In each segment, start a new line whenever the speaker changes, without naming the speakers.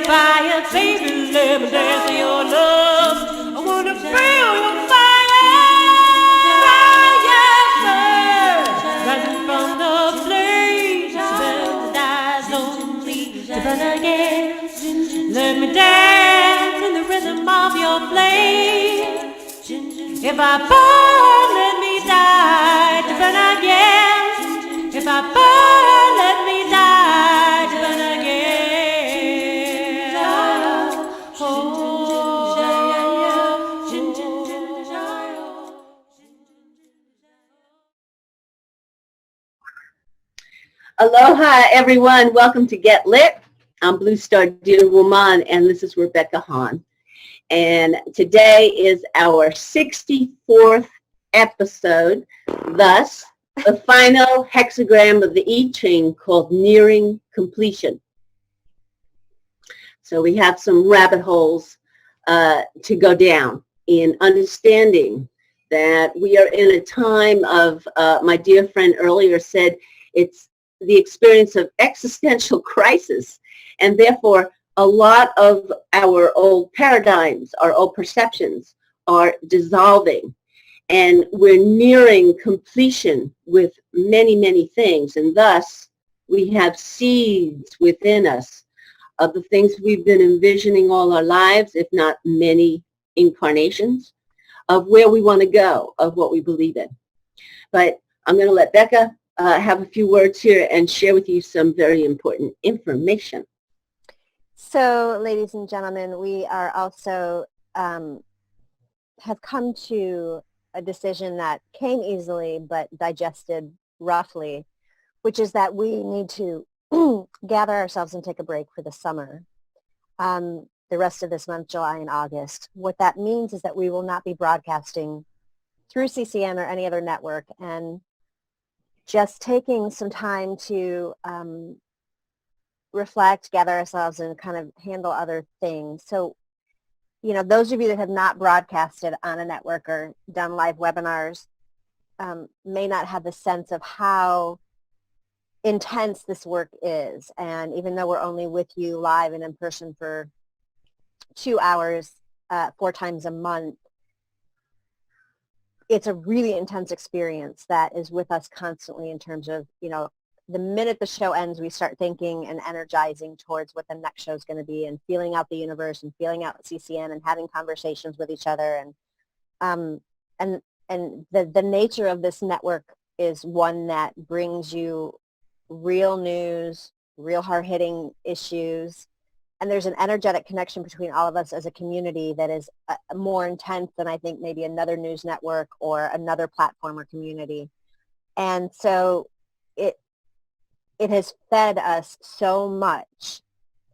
fire, baby, let me dance to your love. I wanna feel your fire burn, rising from the flames. Baptize only to burn again. Let me dance in the rhythm of your flame. If I burn, let me die to burn again. If I burn, let me die to burn again.
Aloha, everyone. Welcome to Get Lit. I'm Blue Star Dealer Woman, and this is Rebecca Hahn. And today is our 64th episode, thus the final hexagram of the I Ching called Nearing Completion. So we have some rabbit holes to go down in understanding that we are in a time of, my dear friend earlier said, it's the experience of existential crisis, and therefore a lot of our old paradigms, our old perceptions are dissolving, and we're nearing completion with many, many things, and thus we have seeds within us of the things we've been envisioning all our lives, if not many incarnations, of where we want to go, of what we believe in. But I'm going to let Becca have a few words here and share with you some very important information.
So, ladies and gentlemen, we are also have come to a decision that came easily but digested roughly, which is that we need to gather ourselves and take a break for the summer, the rest of this month, July and August. What that means is that we will not be broadcasting through CCM or any other network, and just taking some time to reflect, gather ourselves, and kind of handle other things. So, you know, those of you that have not broadcasted on a network or done live webinars may not have the sense of how intense this work is. And even though we're only with you live and in person for 2 hours, 4 times a month, it's a really intense experience that is with us constantly in terms of, you know, the minute the show ends, we start thinking and energizing towards what the next show is going to be, and feeling out the universe and feeling out CCN and having conversations with each other. And the nature of this network is one that brings you real news, real hard-hitting issues, and there's an energetic connection between all of us as a community that is more intense than I think maybe another news network or another platform or community. And so it has fed us so much.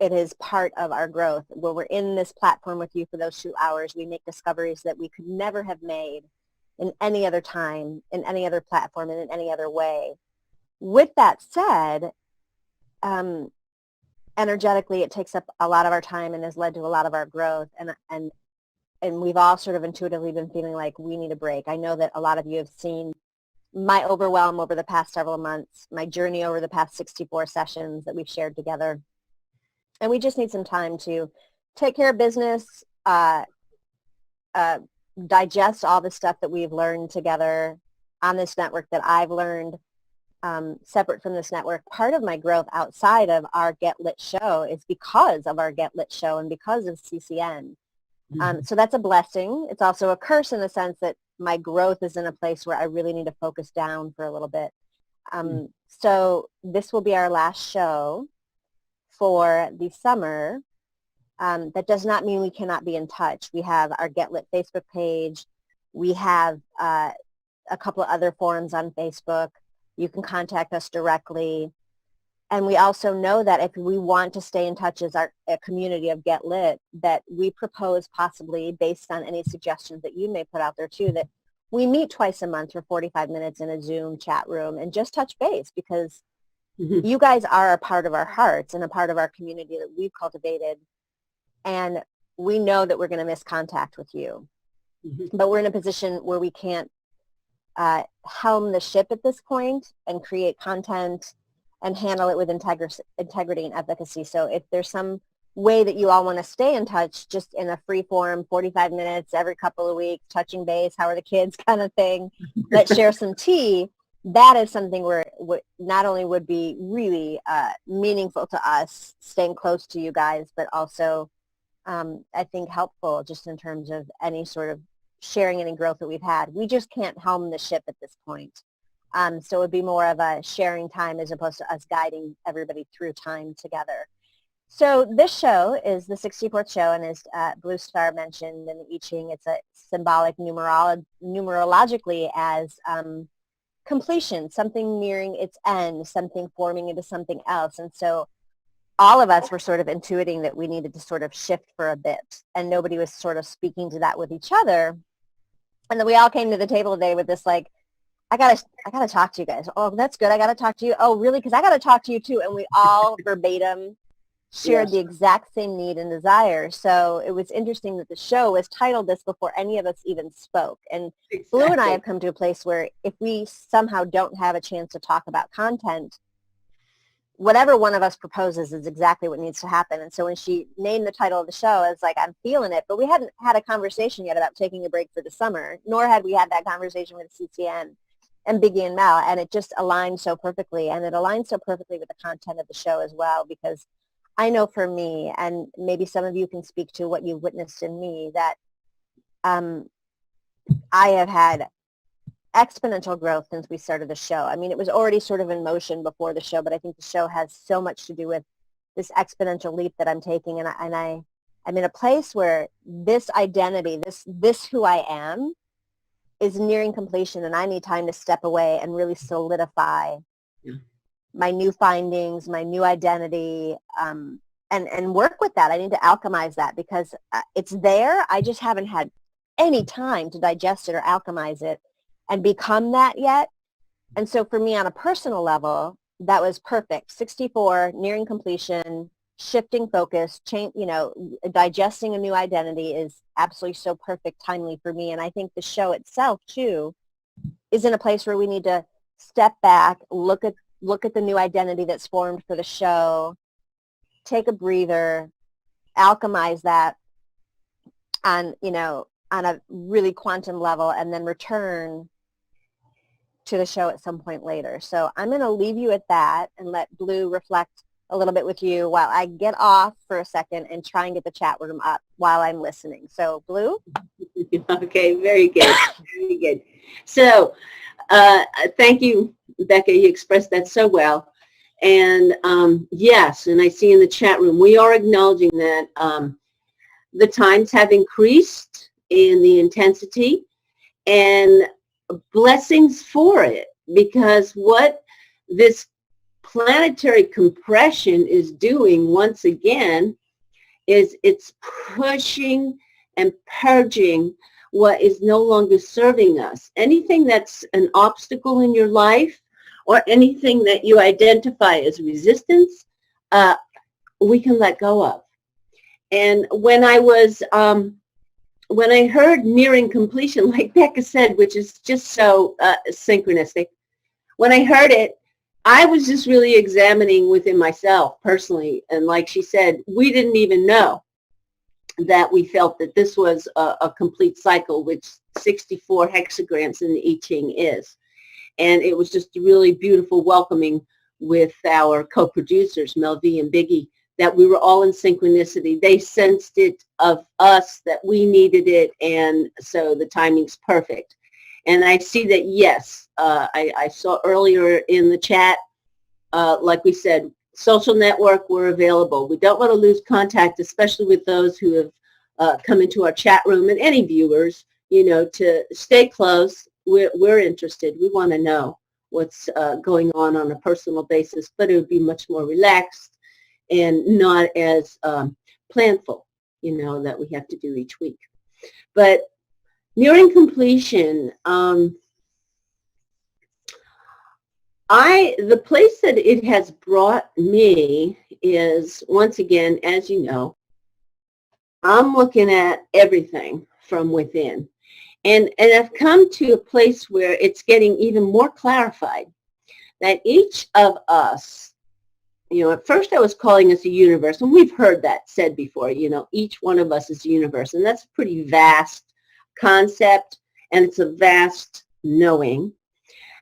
It is part of our growth. When we're in this platform with you for those 2 hours, we make discoveries that we could never have made in any other time, in any other platform, and in any other way. With that said, energetically, it takes up a lot of our time and has led to a lot of our growth. And we've all sort of intuitively been feeling like we need a break. I know that a lot of you have seen my overwhelm over the past several months, my journey over the past 64 sessions that we've shared together. And we just need some time to take care of business, digest all the stuff that we've learned together on this network, that I've learned separate from this network. Part of my growth outside of our Get Lit show is because of our Get Lit show and because of CCN. So that's a blessing. It's also a curse in the sense that my growth is in a place where I really need to focus down for a little bit. So this will be our last show for the summer. That does not mean we cannot be in touch. We have our Get Lit Facebook page. We have a couple of other forums on Facebook. You can contact us directly. And we also know that if we want to stay in touch as a community of Get Lit, that we propose possibly, based on any suggestions that you may put out there too, that we meet twice a month for 45 minutes in a Zoom chat room and just touch base, because you guys are a part of our hearts and a part of our community that we've cultivated. And we know that we're going to miss contact with you. But we're in a position where we can't helm the ship at this point and create content and handle it with integrity and efficacy. So if there's some way that you all want to stay in touch, just in a free form, 45 minutes every couple of weeks, touching base, how are the kids kind of thing, let's share some tea, that is something where not only would be really meaningful to us, staying close to you guys, but also I think helpful just in terms of any sort of sharing any growth that we've had. We just can't helm the ship at this point. So it would be more of a sharing time as opposed to us guiding everybody through time together. So this show is the 64th show, and as Blue Star mentioned in the I Ching, it's a symbolic numerologically as completion, something nearing its end, something forming into something else. And so all of us were sort of intuiting that we needed to sort of shift for a bit, and nobody was sort of speaking to that with each other. And then we all came to the table today with this like, I gotta talk to you guys. Oh, that's good. I gotta talk to you. Oh, really? Because I gotta talk to you too. And we all verbatim shared the exact same need and desire. So it was interesting that the show was titled this before any of us even spoke. And Blue and I have come to a place where if we somehow don't have a chance to talk about content, whatever one of us proposes is exactly what needs to happen. And so when she named the title of the show, I was like, I'm feeling it. But we hadn't had a conversation yet about taking a break for the summer, nor had we had that conversation with CCN and Biggie and Mel. And it just aligned so perfectly. And it aligned so perfectly with the content of the show as well, because I know for me, and maybe some of you can speak to what you've witnessed in me, that I have had exponential growth since we started the show. I mean, it was already sort of in motion before the show, but I think the show has so much to do with this exponential leap that I'm taking. And I'm in a place where this identity, this who I am, is nearing completion, and I need time to step away and really solidify my new findings, my new identity, and work with that. I need to alchemize that because it's there. I just haven't had any time to digest it or alchemize it and become that yet. And so for me on a personal level, that was perfect. 64, nearing completion, shifting focus, digesting a new identity is absolutely so perfect, timely for me. And I think the show itself too is in a place where we need to step back, look at the new identity that's formed for the show, take a breather, alchemize that on a really quantum level, and then return to the show at some point later. So I'm going to leave you at that and let Blue reflect a little bit with you while I get off for a second and try and get the chat room up while I'm listening. So Blue?
Okay, very good. Very good. So thank you, Becca. You expressed that so well. And yes, and I see in the chat room, we are acknowledging that the times have increased in the intensity, and blessings for it, because what this planetary compression is doing once again is it's pushing and purging what is no longer serving us. Anything that's an obstacle in your life or anything that you identify as resistance, we can let go of. And when I heard nearing completion, like Becca said, which is just so synchronistic, when I heard it, I was just really examining within myself personally. And like she said, we didn't even know that we felt that this was a complete cycle, which 64 hexagrams in the I Ching is. And it was just really beautiful welcoming with our co-producers, Mel V and Biggie, that we were all in synchronicity. They sensed it of us, that we needed it, and so the timing's perfect. And I see that, yes, I saw earlier in the chat, like we said, social network, we're available. We don't want to lose contact, especially with those who have come into our chat room, and any viewers, to stay close. We're interested. We want to know what's going on a personal basis, but it would be much more relaxed and not as planful, that we have to do each week. But nearing completion, the place that it has brought me is, once again, as you know, I'm looking at everything from within. And I've come to a place where it's getting even more clarified that each of us at first I was calling us a universe, and we've heard that said before, each one of us is a universe, and that's a pretty vast concept, and it's a vast knowing.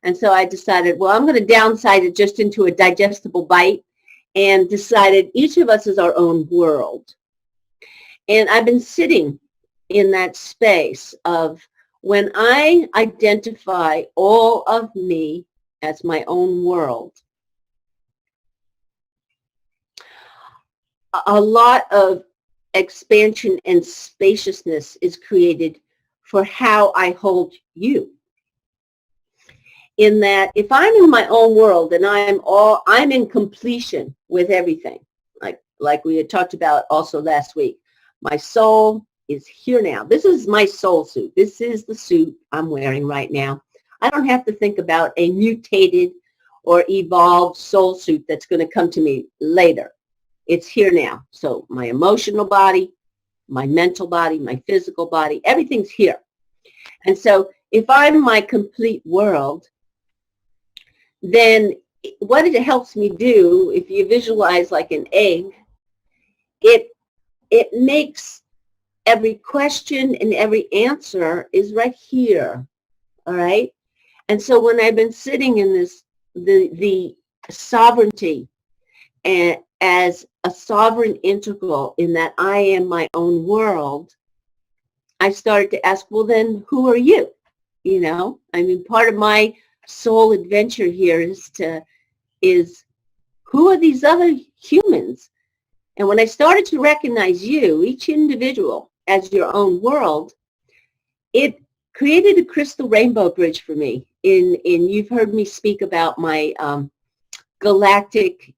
And so I decided, well, I'm going to downsize it just into a digestible bite, and decided each of us is our own world. And I've been sitting in that space of when I identify all of me as my own world, a lot of expansion and spaciousness is created for how I hold you. In that, if I'm in my own world and I'm in completion with everything, like we had talked about also last week, my soul is here now. This is my soul suit. This is the suit I'm wearing right now. I don't have to think about a mutated or evolved soul suit that's going to come to me later. It's here now. So my emotional body, my mental body, my physical body, everything's here. And so if I'm my complete world, then what it helps me do, if you visualize like an egg, it makes every question and every answer is right here, all right? And so when I've been sitting in this, the sovereignty and as a sovereign integral in that I am my own world, I started to ask, well, then who are you? Part of my soul adventure here is who are these other humans? And when I started to recognize you, each individual, as your own world, it created a crystal rainbow bridge for me. You've heard me speak about my galactic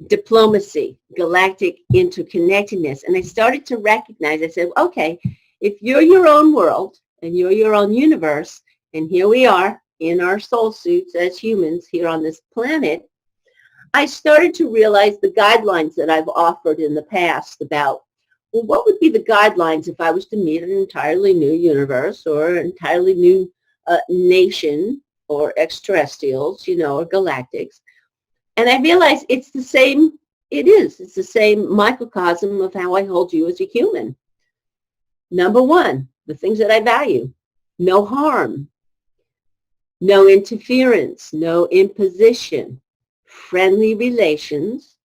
diplomacy, galactic interconnectedness. And I started to recognize, I said, okay, if you're your own world and you're your own universe, and here we are in our soul suits as humans here on this planet, I started to realize the guidelines that I've offered in the past about, well, what would be the guidelines if I was to meet an entirely new universe or an entirely new nation or extraterrestrials, or galactics. And I realized it's the same, it's the same microcosm of how I hold you as a human. Number one, the things that I value: no harm, no interference, no imposition, friendly relations,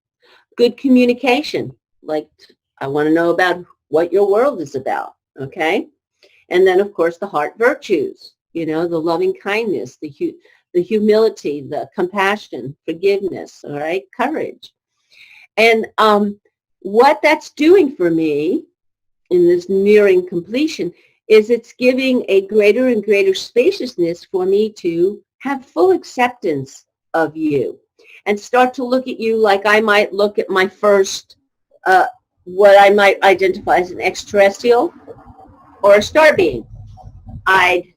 good communication. Like, I want to know about what your world is about, okay? And then, of course, the heart virtues, the loving kindness, the humility, the compassion, forgiveness, all right, courage. And what that's doing for me in this nearing completion is it's giving a greater and greater spaciousness for me to have full acceptance of you and start to look at you like I might look at my first, what I might identify as an extraterrestrial or a star being. I'd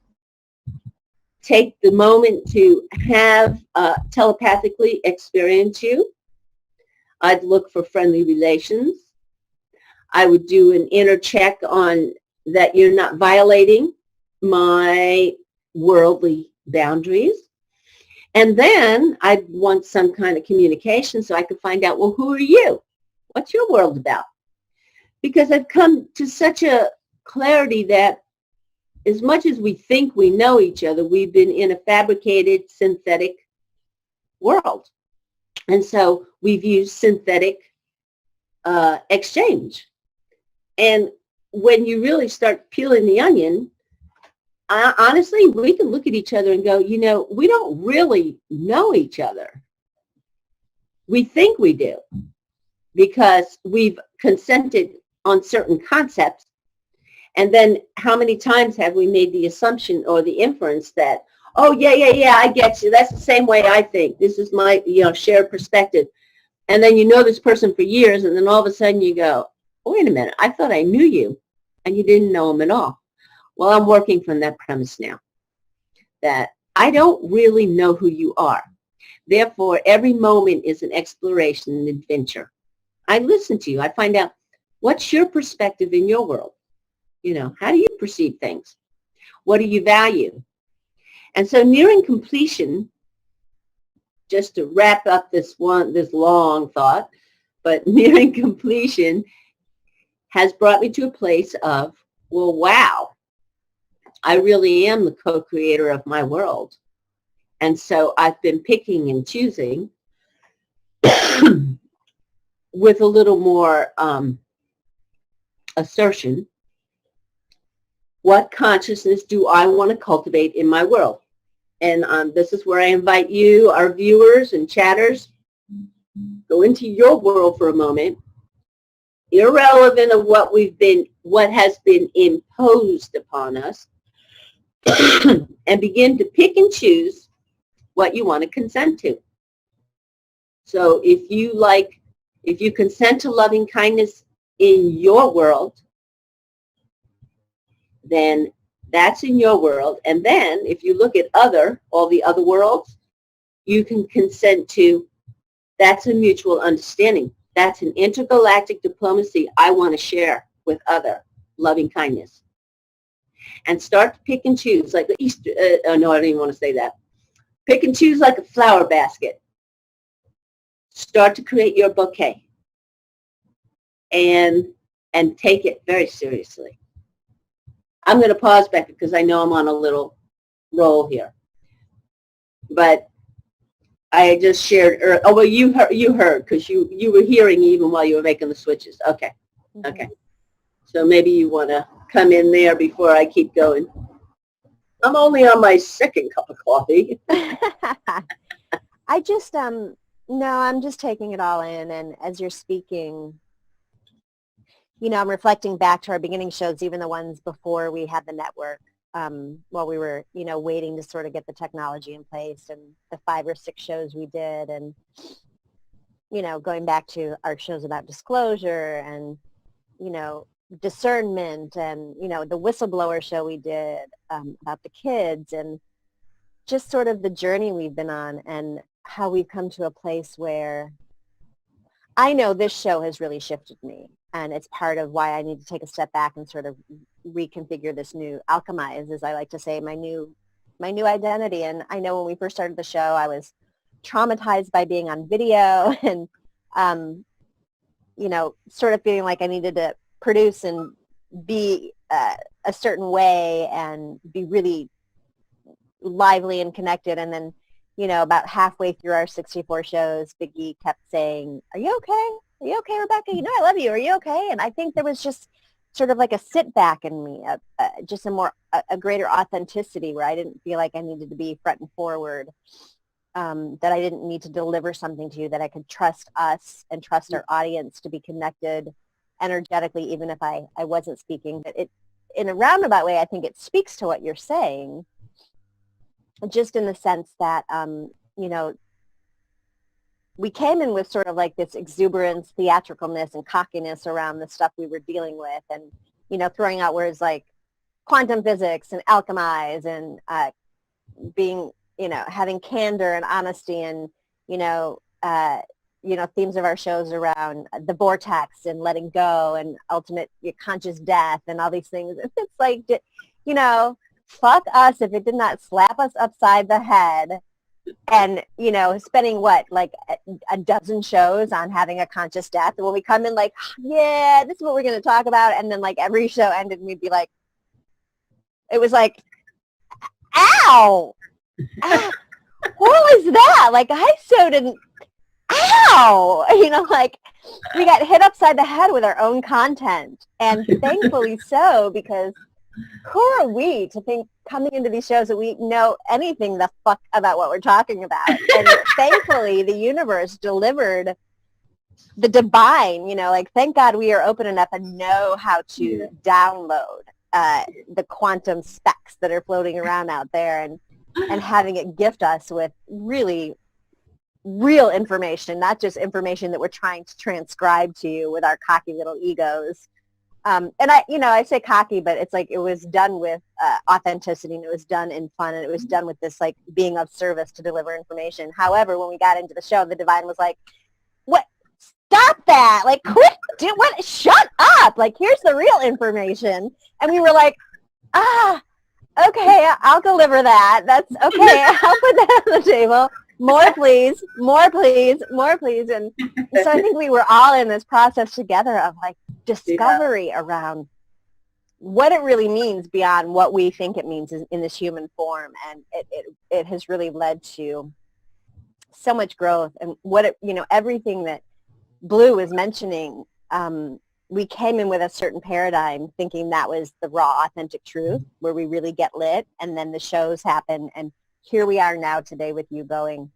take the moment to have telepathically experience you. I'd look for friendly relations. I would do an inner check on that you're not violating my worldly boundaries. And then I'd want some kind of communication so I could find out, well, who are you? What's your world about? Because I've come to such a clarity that as much as we think we know each other, we've been in a fabricated, synthetic world. And so we've used synthetic exchange. And when you really start peeling the onion, honestly, we can look at each other and go, we don't really know each other. We think we do because we've consented on certain concepts. And then how many times have we made the assumption or the inference that, oh, yeah, I get you. That's the same way I think. This is my, shared perspective. And then you know this person for years, and then all of a sudden you go, oh, wait a minute, I thought I knew you, and you didn't know him at all. Well, I'm working from that premise now, that I don't really know who you are. Therefore, every moment is an exploration, an adventure. I listen to you. I find out, what's your perspective in your world? How do you perceive things? What do you value? And so nearing completion just to wrap up this long thought, but nearing completion has brought me to a place of, well, wow, I really am the co-creator of my world. And so I've been picking and choosing with a little more assertion. What consciousness do I want to cultivate in my world? And this is where I invite you, our viewers and chatters, go into your world for a moment, irrelevant of what has been imposed upon us, and begin to pick and choose what you want to consent to. So if you consent to loving kindness in your world, then that's in your world. And then if you look at all the other worlds, you can consent to, that's a mutual understanding. That's an intergalactic diplomacy I want to share with other loving kindness. And start to pick and choose like the Easter, no, I don't even want to say that. Pick and choose like a flower basket. Start to create your bouquet. And take it very seriously. I'm going to pause, Becca, because I know I'm on a little roll here. But I just shared, you heard, because you were hearing even while you were making the switches. Okay. Mm-hmm. Okay. So maybe you want to come in there before I keep going. I'm only on my second cup of coffee.
I just, no, I'm just taking it all in. And as you're speaking, I'm reflecting back to our beginning shows, even the ones before we had the network, while we were, waiting to sort of get the technology in place, and the 5 or 6 shows we did, and, going back to our shows about disclosure and, discernment, and, the whistleblower show we did about the kids, and just sort of the journey we've been on, and how we've come to a place where I know this show has really shifted me. And it's part of why I need to take a step back and sort of reconfigure this new, alchemize, as I like to say, my new identity. And I know when we first started the show, I was traumatized by being on video and, sort of feeling like I needed to produce and be a certain way and be really lively and connected. And then, about halfway through our 64 shows, Biggie kept saying, "Are you okay? Are you okay, Rebecca? I love you. Are you okay?" And I think there was just sort of like a sit back in me, just a greater authenticity where I didn't feel like I needed to be front and forward, that I didn't need to deliver something to you, that I could trust us and trust our audience to be connected energetically, even if I wasn't speaking. But it, in a roundabout way, I think it speaks to what you're saying, just in the sense that, we came in with sort of like this exuberance, theatricalness, and cockiness around the stuff we were dealing with, and, throwing out words like quantum physics and alchemize, and being, having candor and honesty, and, themes of our shows around the vortex and letting go and ultimate conscious death and all these things. It's like, fuck us if it did not slap us upside the head. And, spending like a dozen shows on having a conscious death. And when we come in like, yeah, this is what we're going to talk about. And then like every show ended and we'd be like, it was like, ow, what was that? Like I so didn't, ow, like we got hit upside the head with our own content. And thankfully so, because who are we to think coming into these shows that we know anything the fuck about what we're talking about? And thankfully the universe delivered the divine, thank God we are open enough and know how to download the quantum specs that are floating around out there, and having it gift us with really real information, not just information that we're trying to transcribe to you with our cocky little egos. And I say cocky, but it's like it was done with authenticity, and it was done in fun, and it was done with this like being of service to deliver information. However, when we got into the show, the divine was like, "What? Stop that! Like, quit! What? Shut up! Like, here's the real information." And we were like, "Okay, I'll deliver that. That's okay. I'll put that on the table. more please, more please, more please. And so I think we were all in this process together of like discovery around what it really means beyond what we think it means in this human form. And it has really led to so much growth. And what it, everything that Blue was mentioning, we came in with a certain paradigm thinking that was the raw, authentic truth where we really get lit, and then the shows happen. And here we are now today with you going,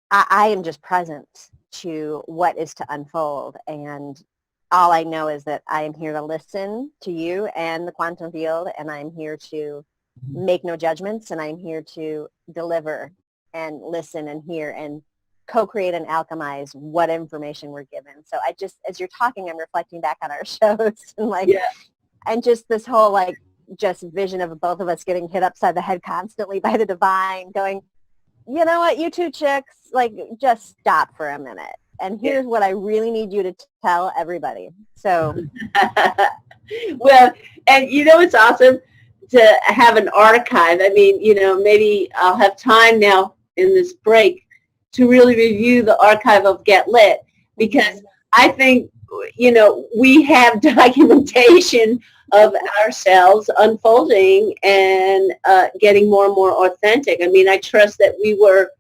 I am just present to what is to unfold. And all I know is that I am here to listen to you and the quantum field, and I'm here to make no judgments, and I'm here to deliver and listen and hear and co-create and alchemize what information we're given. So I just, as you're talking, I'm reflecting back on our shows and and just this whole just vision of both of us getting hit upside the head constantly by the divine, going, you know what, you two chicks, just stop for a minute. And here's what I really need you to tell everybody. So.
Well, and it's awesome to have an archive. I mean, maybe I'll have time now in this break to really review the archive of Get Lit, because I think, we have documentation of ourselves unfolding and getting more and more authentic. I mean, I trust that we were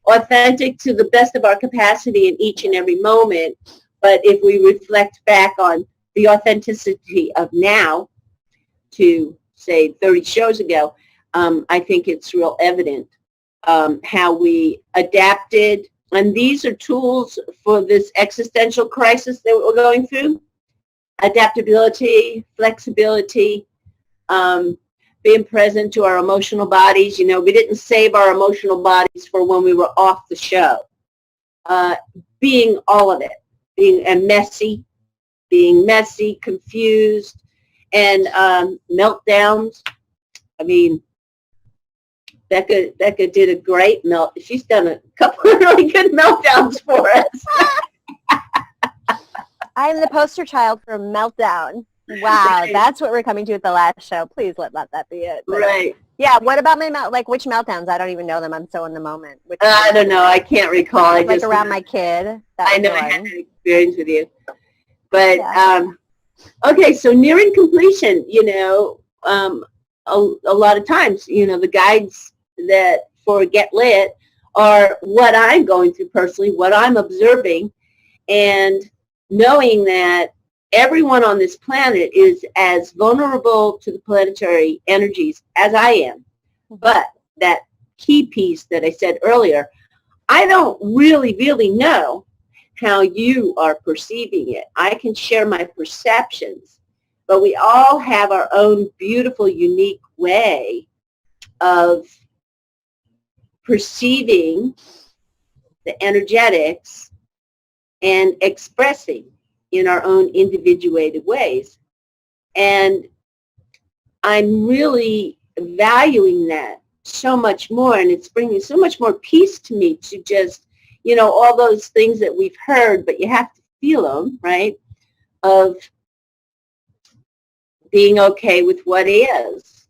authentic to the best of our capacity in each and every moment. But if we reflect back on the authenticity of now to, say, 30 shows ago, I think it's real evident how we adapted. And these are tools for this existential crisis that we're going through. Adaptability, flexibility, being present to our emotional bodies. We didn't save our emotional bodies for when we were off the show. Being all of it, being messy, confused, and meltdowns. I mean, Becca did a great melt. She's done a couple of really good meltdowns for us.
I am the poster child for a meltdown. Wow, right. That's what we're coming to at the last show. Please let that be it. But,
right.
Yeah, what about my which meltdowns? I don't even know them. I'm so in the moment.
I don't know. I can't recall. I
just around my kid.
I know I had an experience with you. But, okay, so nearing completion, a lot of times, the guides that for Get Lit are what I'm going through personally, what I'm observing, and knowing that everyone on this planet is as vulnerable to the planetary energies as I am. But that key piece that I said earlier, I don't really know how you are perceiving it. I can share my perceptions, but we all have our own beautiful, unique way of perceiving the energetics and expressing in our own individuated ways. And I'm really valuing that so much more, and it's bringing so much more peace to me to just, all those things that we've heard, but you have to feel them, right? Of being okay with what is,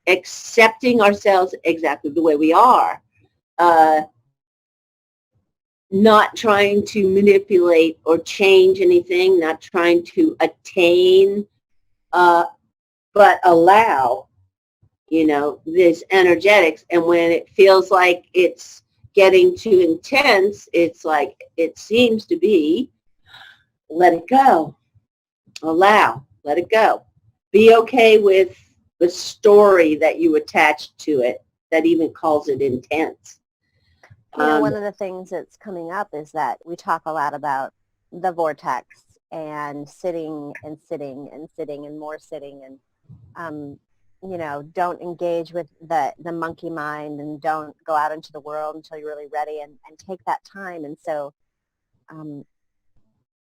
accepting ourselves exactly the way we are, not trying to manipulate or change anything, not trying to attain, but allow, this energetics. And when it feels like it's getting too intense, it's like it seems to be, let it go. Allow, let it go. Be okay with the story that you attach to it that even calls it intense.
One of the things that's coming up is that we talk a lot about the vortex and sitting and more sitting and, don't engage with the monkey mind and don't go out into the world until you're really ready and take that time. And so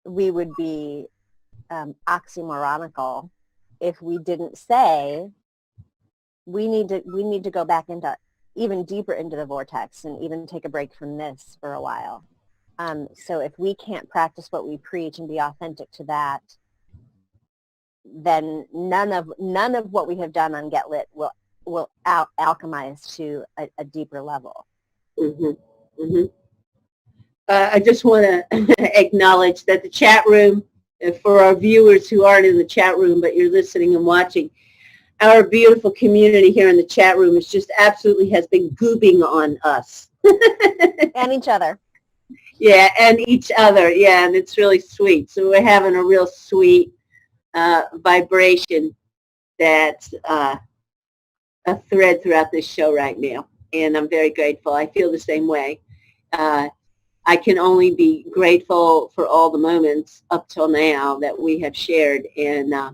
we would be oxymoronical if we didn't say we need to go back into even deeper into the vortex and even take a break from this for a while. So if we can't practice what we preach and be authentic to that, then none of what we have done on Get Lit will alchemize to a deeper level.
hmm hmm I just want to acknowledge that the chat room, for our viewers who aren't in the chat room, but you're listening and watching, our beautiful community here in the chat room is just absolutely has been gooping on us.
And each other.
Yeah, and each other. Yeah, and it's really sweet. So we're having a real sweet vibration that's a thread throughout this show right now. And I'm very grateful. I feel the same way. I can only be grateful for all the moments up till now that we have shared. And I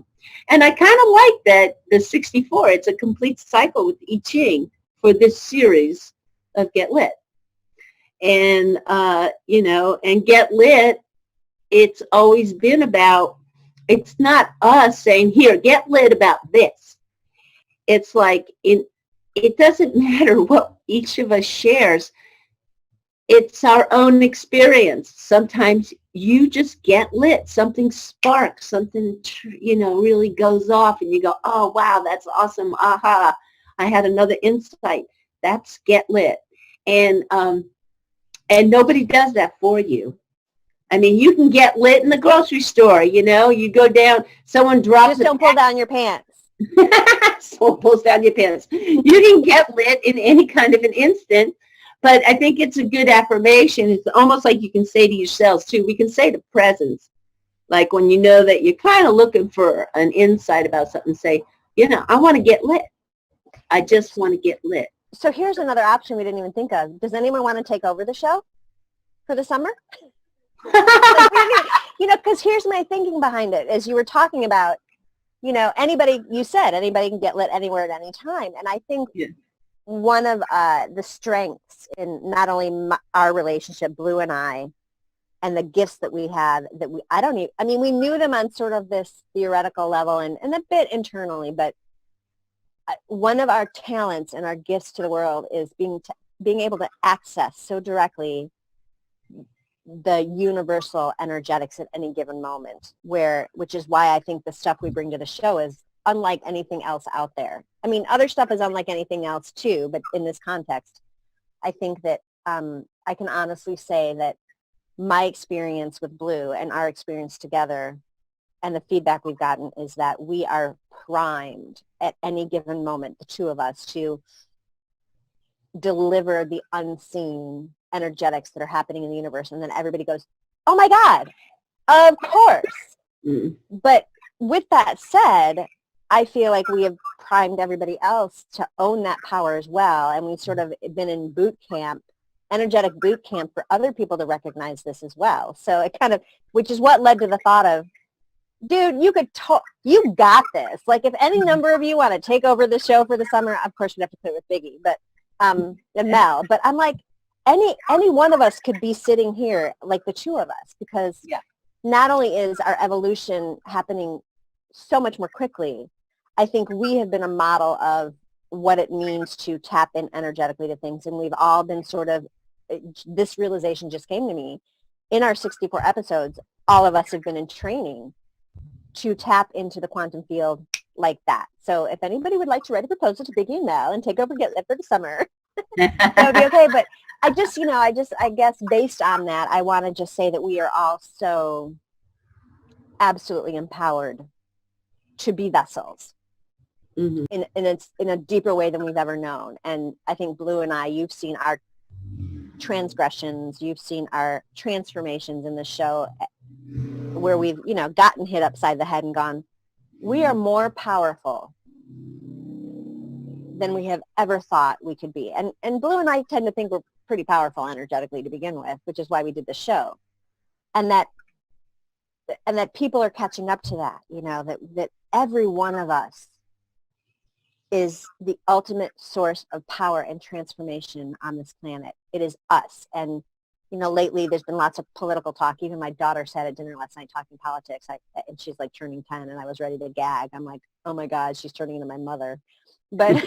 kind of like that the 64, it's a complete cycle with I Ching for this series of Get Lit. And, and Get Lit, it's always been about, it's not us saying, here, get lit about this. It's like, it doesn't matter what each of us shares. It's our own experience. Sometimes you just get lit. Something sparks. Something, really goes off and you go, oh, wow, that's awesome. Aha, I had another insight. That's get lit. And nobody does that for you. I mean, you can get lit in the grocery store, you go down, someone drops
Just don't pull down your pants.
Someone pulls down your pants. You can get lit in any kind of an instant. But I think it's a good affirmation. It's almost like you can say to yourselves, too. We can say to presence, like when you know that you're kind of looking for an insight about something, say, I want to get lit. I just want to get lit.
So here's another option we didn't even think of. Does anyone want to take over the show for the summer? Because here's my thinking behind it. As you were talking about, anybody can get lit anywhere at any time. And I think one of the strengths in not only our relationship, Blue and I, and the gifts that we have that we knew them on sort of this theoretical level and a bit internally, but one of our talents and our gifts to the world is being able to access so directly the universal energetics at any given moment, which is why I think the stuff we bring to the show is unlike anything else out there. I mean, other stuff is unlike anything else too, but in this context, I think that I can honestly say that my experience with Blue and our experience together and the feedback we've gotten is that we are primed at any given moment, the two of us, to deliver the unseen energetics that are happening in the universe. And then everybody goes, oh my God, of course.
Mm.
But with that said, I feel like we have primed everybody else to own that power as well. And we've sort of been in boot camp, energetic boot camp for other people to recognize this as well. So it kind of, which is what led to the thought of, dude, you got this. Like if any number of you want to take over the show for the summer, of course we'd have to put it with Biggie, but and Mel. But I'm like, any one of us could be sitting here, like the two of us, because not only is our evolution happening so much more quickly, I think we have been a model of what it means to tap in energetically to things. And we've all been sort of, this realization just came to me. In our 64 episodes, all of us have been in training to tap into the quantum field like that. So if anybody would like to write a proposal to Biggie and Mel and take over Get Lit for the summer, that would be okay. But I guess based on that, I want to just say that we are all so absolutely empowered to be vessels in a deeper way than we've ever known. And I think Blue and I, you've seen our transgressions, you've seen our transformations in the show where we've, gotten hit upside the head and gone, we are more powerful than we have ever thought we could be. And Blue and I tend to think we're pretty powerful energetically to begin with, which is why we did the show. And that people are catching up to that, that every one of us is the ultimate source of power and transformation on this planet. It is us. And, lately there's been lots of political talk. Even my daughter said at dinner last night talking politics, and she's like turning 10, and I was ready to gag. I'm like, oh my God, she's turning into my mother. But,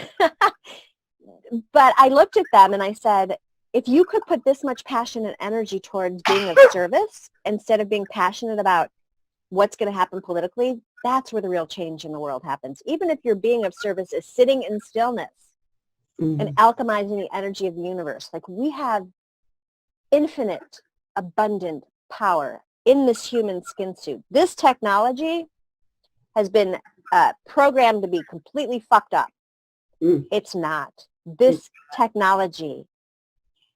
but I looked at them and I said, if you could put this much passion and energy towards being of service instead of being passionate about what's going to happen politically, that's where the real change in the world happens. Even if your being of service is sitting in stillness and alchemizing the energy of the universe. Like, we have infinite, abundant power in this human skin suit. This technology has been programmed to be completely fucked up. It's not. This technology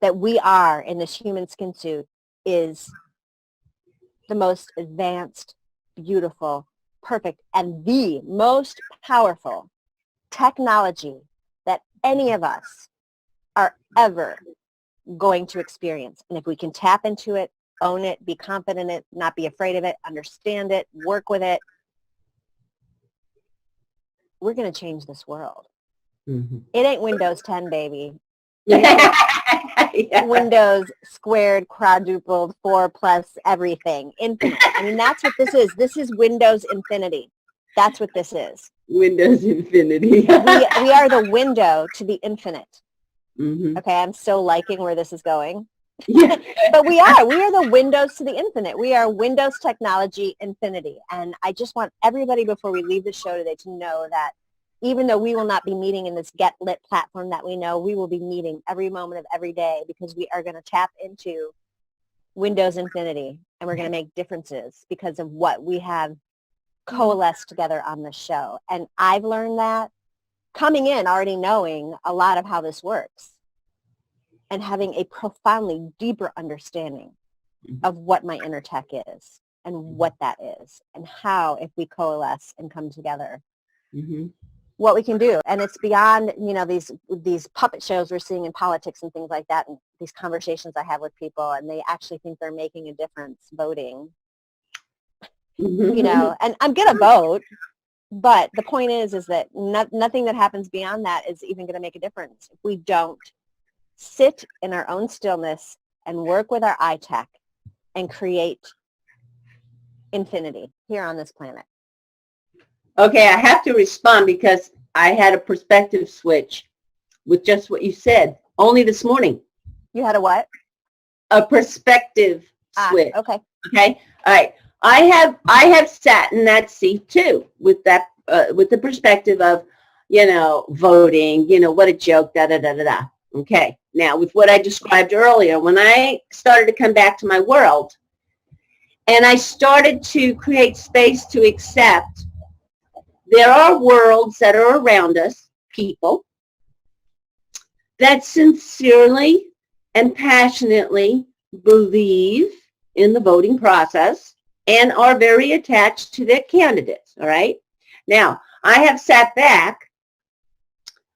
that we are in this human skin suit is the most advanced, beautiful, perfect, and the most powerful technology that any of us are ever going to experience. And if we can tap into it, own it, be confident in it, not be afraid of it, understand it, work with it, we're going to change this world.
Mm-hmm.
It ain't Windows 10, baby.
Yeah.
Windows squared, quadrupled, 4+ everything, infinite. I mean, that's what this is. This is Windows Infinity. That's what this is.
Windows Infinity.
we are the window to the infinite.
Mm-hmm.
Okay, I'm so liking where this is going.
Yeah.
But we are the windows to the infinite. We are Windows Technology Infinity. And I just want everybody, before we leave the show today, to know that even though we will not be meeting in this Get Lit platform that we know, we will be meeting every moment of every day, because we are going to tap into Windows Infinity, and we're going to make differences because of what we have coalesced together on this show. And I've learned that coming in already knowing a lot of how this works and having a profoundly deeper understanding of what my inner tech is and what that is and how, if we coalesce and come together, what we can do. And it's beyond, these puppet shows we're seeing in politics and things like that, and these conversations I have with people, and they actually think they're making a difference voting. And I'm going to vote, but the point is that nothing that happens beyond that is even going to make a difference if we don't sit in our own stillness and work with our iTech and create infinity here on this planet.
Okay, I have to respond because I had a perspective switch with just what you said only this morning.
You had a what?
A perspective switch.
Okay.
Okay. All right. I have sat in that seat too with that with the perspective of, voting, what a joke, da da da da da. Okay. Now, with what I described earlier, when I started to come back to my world and I started to create space to accept there are worlds that are around us, people, that sincerely and passionately believe in the voting process and are very attached to their candidates, all right? Now, I have sat back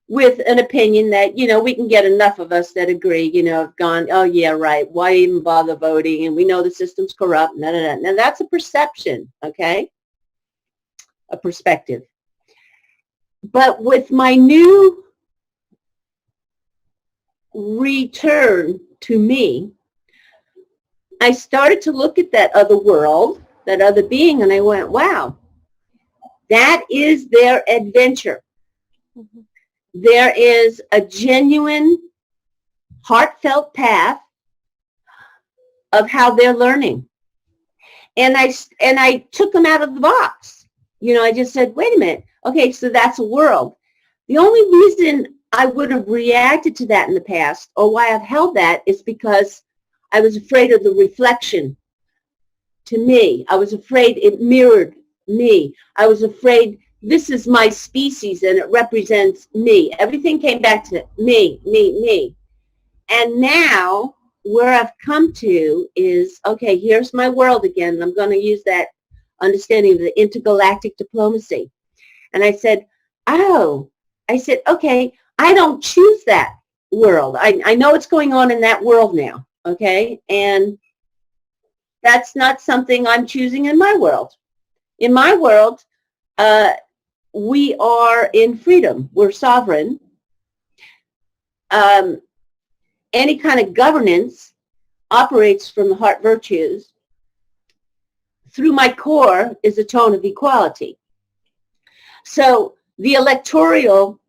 with an opinion that, we can get enough of us that agree, have gone, oh, yeah, right, why even bother voting? And we know the system's corrupt. Now, that's a perception, okay? A perspective. But with my new return to me, I started to look at that other world, that other being, and I went, wow, that is their adventure. There is a genuine, heartfelt path of how they're learning. And I took them out of the box. I just said, wait a minute. Okay, so that's a world. The only reason I would have reacted to that in the past, or why I've held that, is because I was afraid of the reflection to me. I was afraid it mirrored me. I was afraid this is my species and it represents me. Everything came back to me, me, me. And now where I've come to is, okay, here's my world again. And I'm going to use that understanding of the intergalactic diplomacy. And I said, okay, I don't choose that world. I know what's going on in that world now, okay? And that's not something I'm choosing in my world. In my world, we are in freedom. We're sovereign. Any kind of governance operates from the heart virtues. Through my core is a tone of equality. So the electoral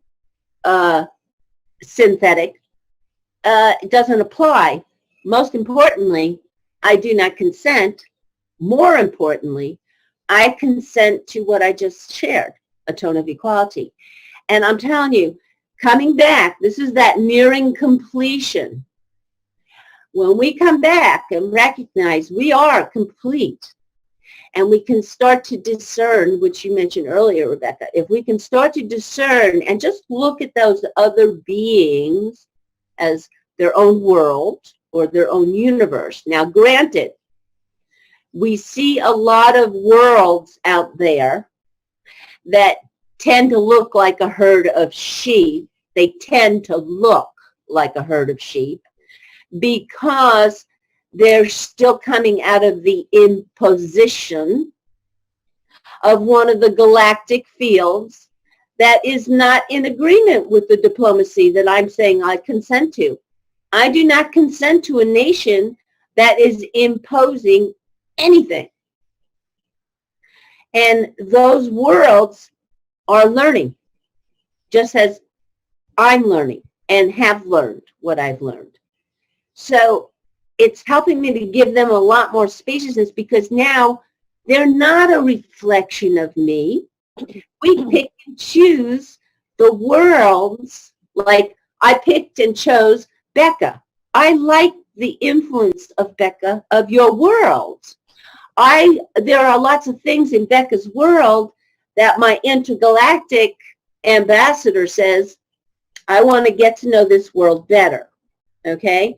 synthetic doesn't apply. Most importantly, I do not consent. More importantly, I consent to what I just shared, a tone of equality. And I'm telling you, coming back, this is that nearing completion. When we come back and recognize we are complete, and we can start to discern, which you mentioned earlier, Rebecca, if we can start to discern and just look at those other beings as their own world or their own universe. Now, granted, we see a lot of worlds out there that tend to look like a herd of sheep. They tend to look like a herd of sheep because they're still coming out of the imposition of one of the galactic fields that is not in agreement with the diplomacy that I'm saying I consent to. I do not consent to a nation that is imposing anything. And those worlds are learning, just as I'm learning and have learned what I've learned. So it's helping me to give them a lot more spaciousness because now they're not a reflection of me. We pick and choose the worlds. Like I picked and chose Becca. I like the influence of Becca, of your world. There are lots of things in Becca's world that my intergalactic ambassador says, I want to get to know this world better. Okay?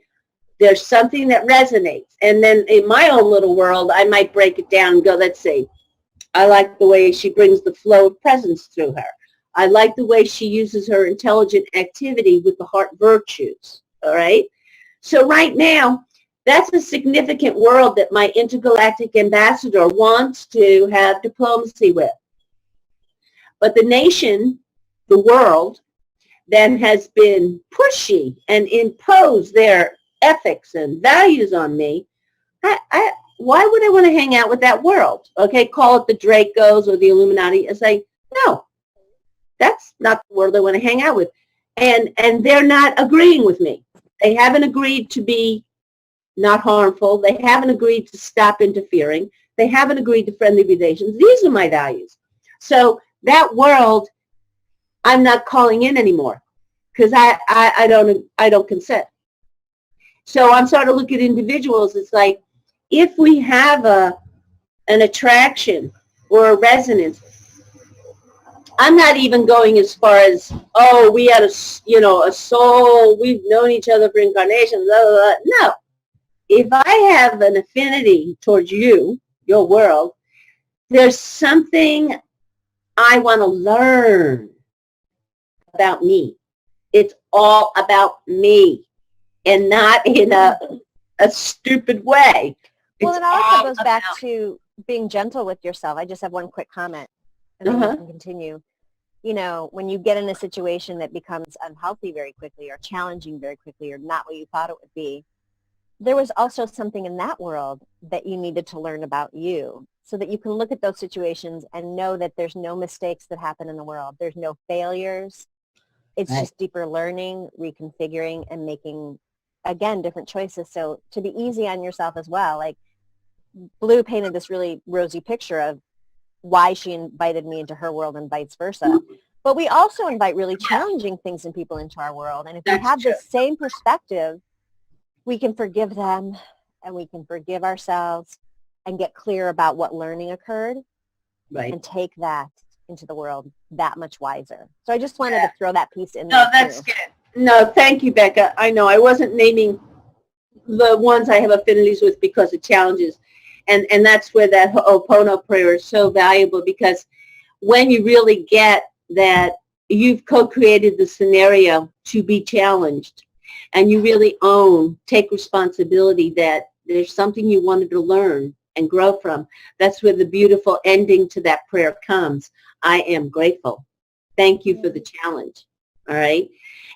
There's something that resonates. And then in my own little world, I might break it down and go, let's see, I like the way she brings the flow of presence through her. I like the way she uses her intelligent activity with the heart virtues. All right? So right now, that's a significant world that my intergalactic ambassador wants to have diplomacy with. But the nation, the world, that has been pushy and imposed their ethics and values on me, why would I want to hang out with that world? Okay, call it the Dracos or the Illuminati. It's like, no, that's not the world I want to hang out with. And they're not agreeing with me. They haven't agreed to be not harmful. They haven't agreed to stop interfering. They haven't agreed to friendly relations. These are my values. So that world, I'm not calling in anymore because I don't consent. So I'm starting to look at individuals. It's like if we have an attraction or a resonance, I'm not even going as far as, oh, we had a soul, we've known each other for incarnations, blah, blah, blah. No. If I have an affinity towards you, your world, there's something I want to learn about me. It's all about me and not in a stupid way.
Well,
It's
it also goes
all
back
about-
to being gentle with yourself. I just have one quick comment, and then we can continue. You know, when you get in a situation that becomes unhealthy very quickly or challenging very quickly or not what you thought it would be, there was also something in that world that you needed to learn about you so that you can look at those situations and know that there's no mistakes that happen in the world. There's no failures. It's
Right.
just deeper learning, reconfiguring, and making, again, different choices. So to be easy on yourself as well, like Blue painted this really rosy picture of why she invited me into her world and vice versa. But we also invite really challenging things and people into our world. And if we
That's
have
true.
the same perspective, we can forgive them and we can forgive ourselves and get clear about what learning occurred
Right.
and take that into the world that much wiser. So I just wanted to throw that piece in
No,
there
that's
too.
good. No, thank you, Becca. I know I wasn't naming the ones I have affinities with because of challenges. And that's where that Ho'oponopono prayer is so valuable because when you really get that you've co-created the scenario to be challenged and you really take responsibility that there's something you wanted to learn and grow from, that's where the beautiful ending to that prayer comes. I am grateful. Thank you for the challenge. All right.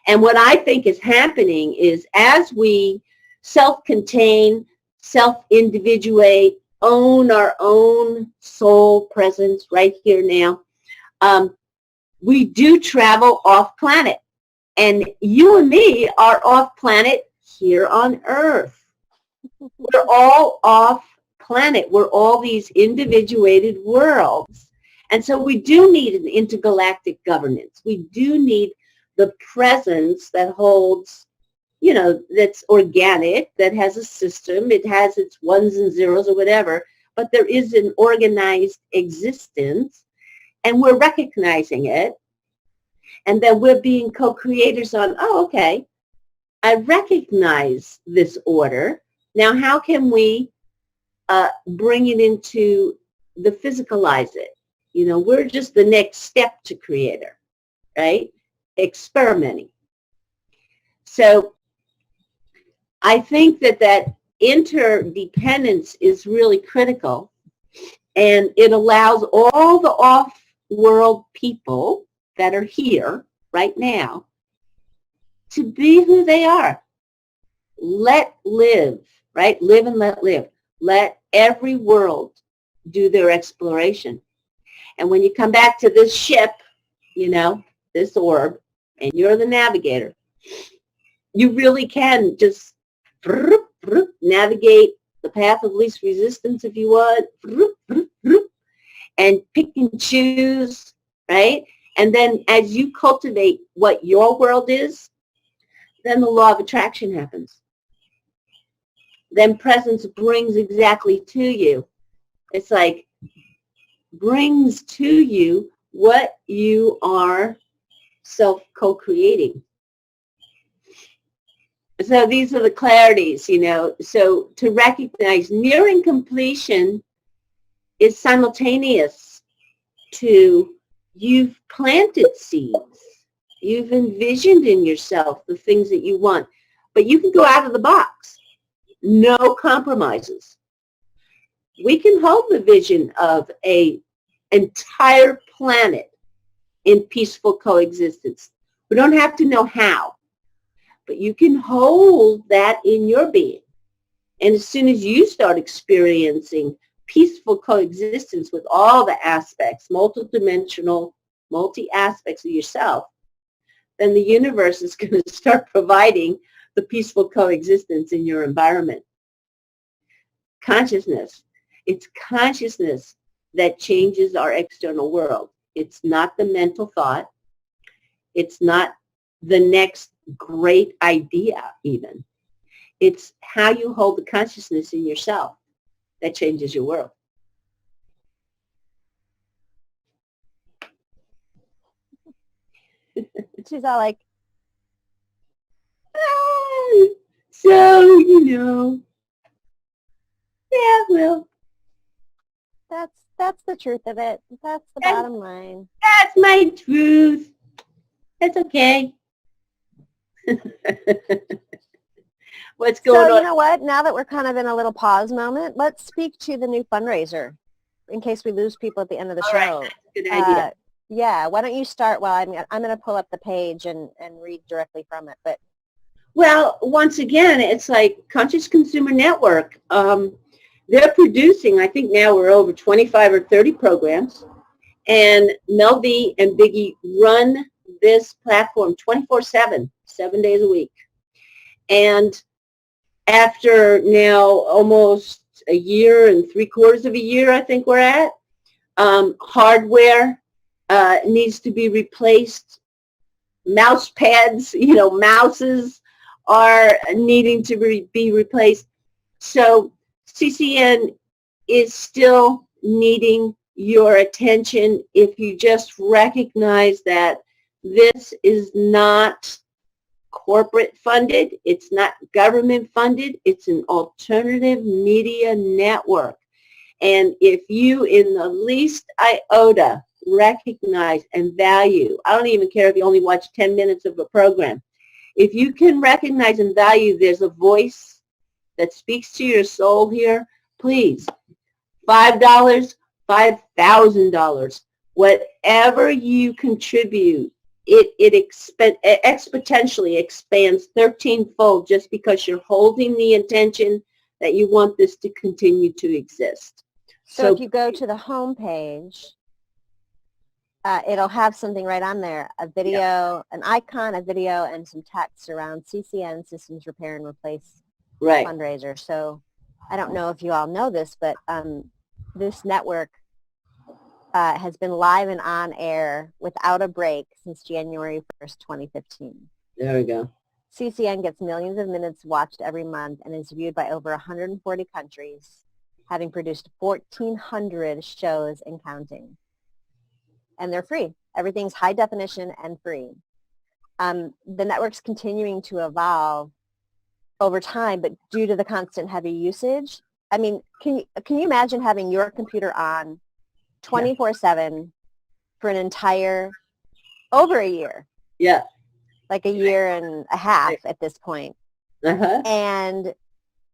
And what I think is happening is as we self-contain, self-individuate, own our own soul presence right here now, we do travel off planet. And you and me are off planet here on Earth. We're all off planet. We're all these individuated worlds. And so we do need an intergalactic governance. We do need the presence that holds, that's organic, that has a system, it has its ones and zeros or whatever, but there is an organized existence, and we're recognizing it, and then we're being co-creators on, oh, okay, I recognize this order. Now, how can we bring it into the physicalize it? We're just the next step to creator, right? Experimenting. So I think that interdependence is really critical, and it allows all the off-world people that are here right now to be who they are. Let live, right? Live and let live. Let every world do their exploration. And when you come back to this ship, this orb, and you're the navigator, you really can just navigate the path of least resistance if you want, and pick and choose, right? And then as you cultivate what your world is, then the law of attraction happens. Then presence brings exactly to you. It's like brings to you what you are self-co-creating. So these are the clarities, So to recognize nearing completion is simultaneous to you've planted seeds. You've envisioned in yourself the things that you want. But you can go out of the box. No compromises. We can hold the vision of an entire planet in peaceful coexistence. We don't have to know how. But you can hold that in your being. And as soon as you start experiencing peaceful coexistence with all the aspects, multidimensional, multi-aspects of yourself, then the universe is going to start providing the peaceful coexistence in your environment. Consciousness. It's consciousness that changes our external world. It's not the mental thought. It's not the next great idea even. It's how you hold the consciousness in yourself that changes your world.
She's all like,
so, yeah, well.
That's the truth of it. That's the bottom line.
That's my truth. That's okay. What's going on?
So you know what? Now that we're kind of in a little pause moment, let's speak to the new fundraiser in case we lose people at the end of the show.
Right. Good idea.
Yeah, why don't you start? Well, I'm going to pull up the page and read directly from it. But
well, once again, it's like Conscious Consumer Network. They're producing, I think now we're over 25 or 30 programs, and Mel V and Biggie run this platform 24/7, 7 days a week. And after now almost a year and 3/4 of a year, I think we're at, hardware needs to be replaced. Mouse pads, mouses are needing to be replaced. So CCN is still needing your attention if you just recognize that this is not corporate funded, it's not government funded, it's an alternative media network. And if you in the least iota recognize and value, I don't even care if you only watch 10 minutes of a program, if you can recognize and value there's a voice that speaks to your soul here, please, $5, $5,000, whatever you contribute, it exponentially expands 13-fold just because you're holding the intention that you want this to continue to exist.
So if you go to the home page, it'll have something right on there, a video, an icon, a video, and some text around CCN, Systems Repair and Replace fundraiser. So I don't know if you all know this, but this network has been live and on air without a break since January 1st, 2015.
There we go.
CCN gets millions of minutes watched every month and is viewed by over 140 countries, having produced 1,400 shows and counting. And they're free. Everything's high definition and free. The network's continuing to evolve over time, but due to the constant heavy usage, I mean, can you imagine having your computer on 24/7 for an entire, over a year?
Yeah.
Like a year and a half at this point.
Uh-huh.
And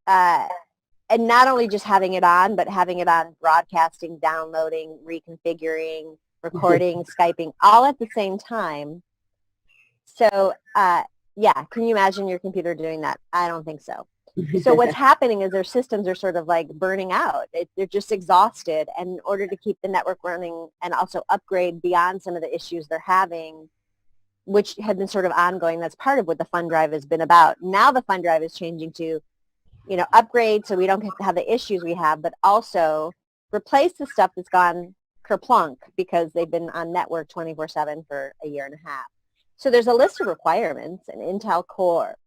not only just having it on, but having it on broadcasting, downloading, reconfiguring, recording, Skyping, all at the same time. So, yeah, can you imagine your computer doing that? I don't think so. So what's happening is their systems are sort of like burning out. They're just exhausted. And in order to keep the network running and also upgrade beyond some of the issues they're having, which have been sort of ongoing, that's part of what the fund drive has been about. Now the fund drive is changing to, upgrade so we don't have the issues we have, but also replace the stuff that's gone kerplunk because they've been on network 24/7 for a year and a half. So there's a list of requirements, an Intel Core.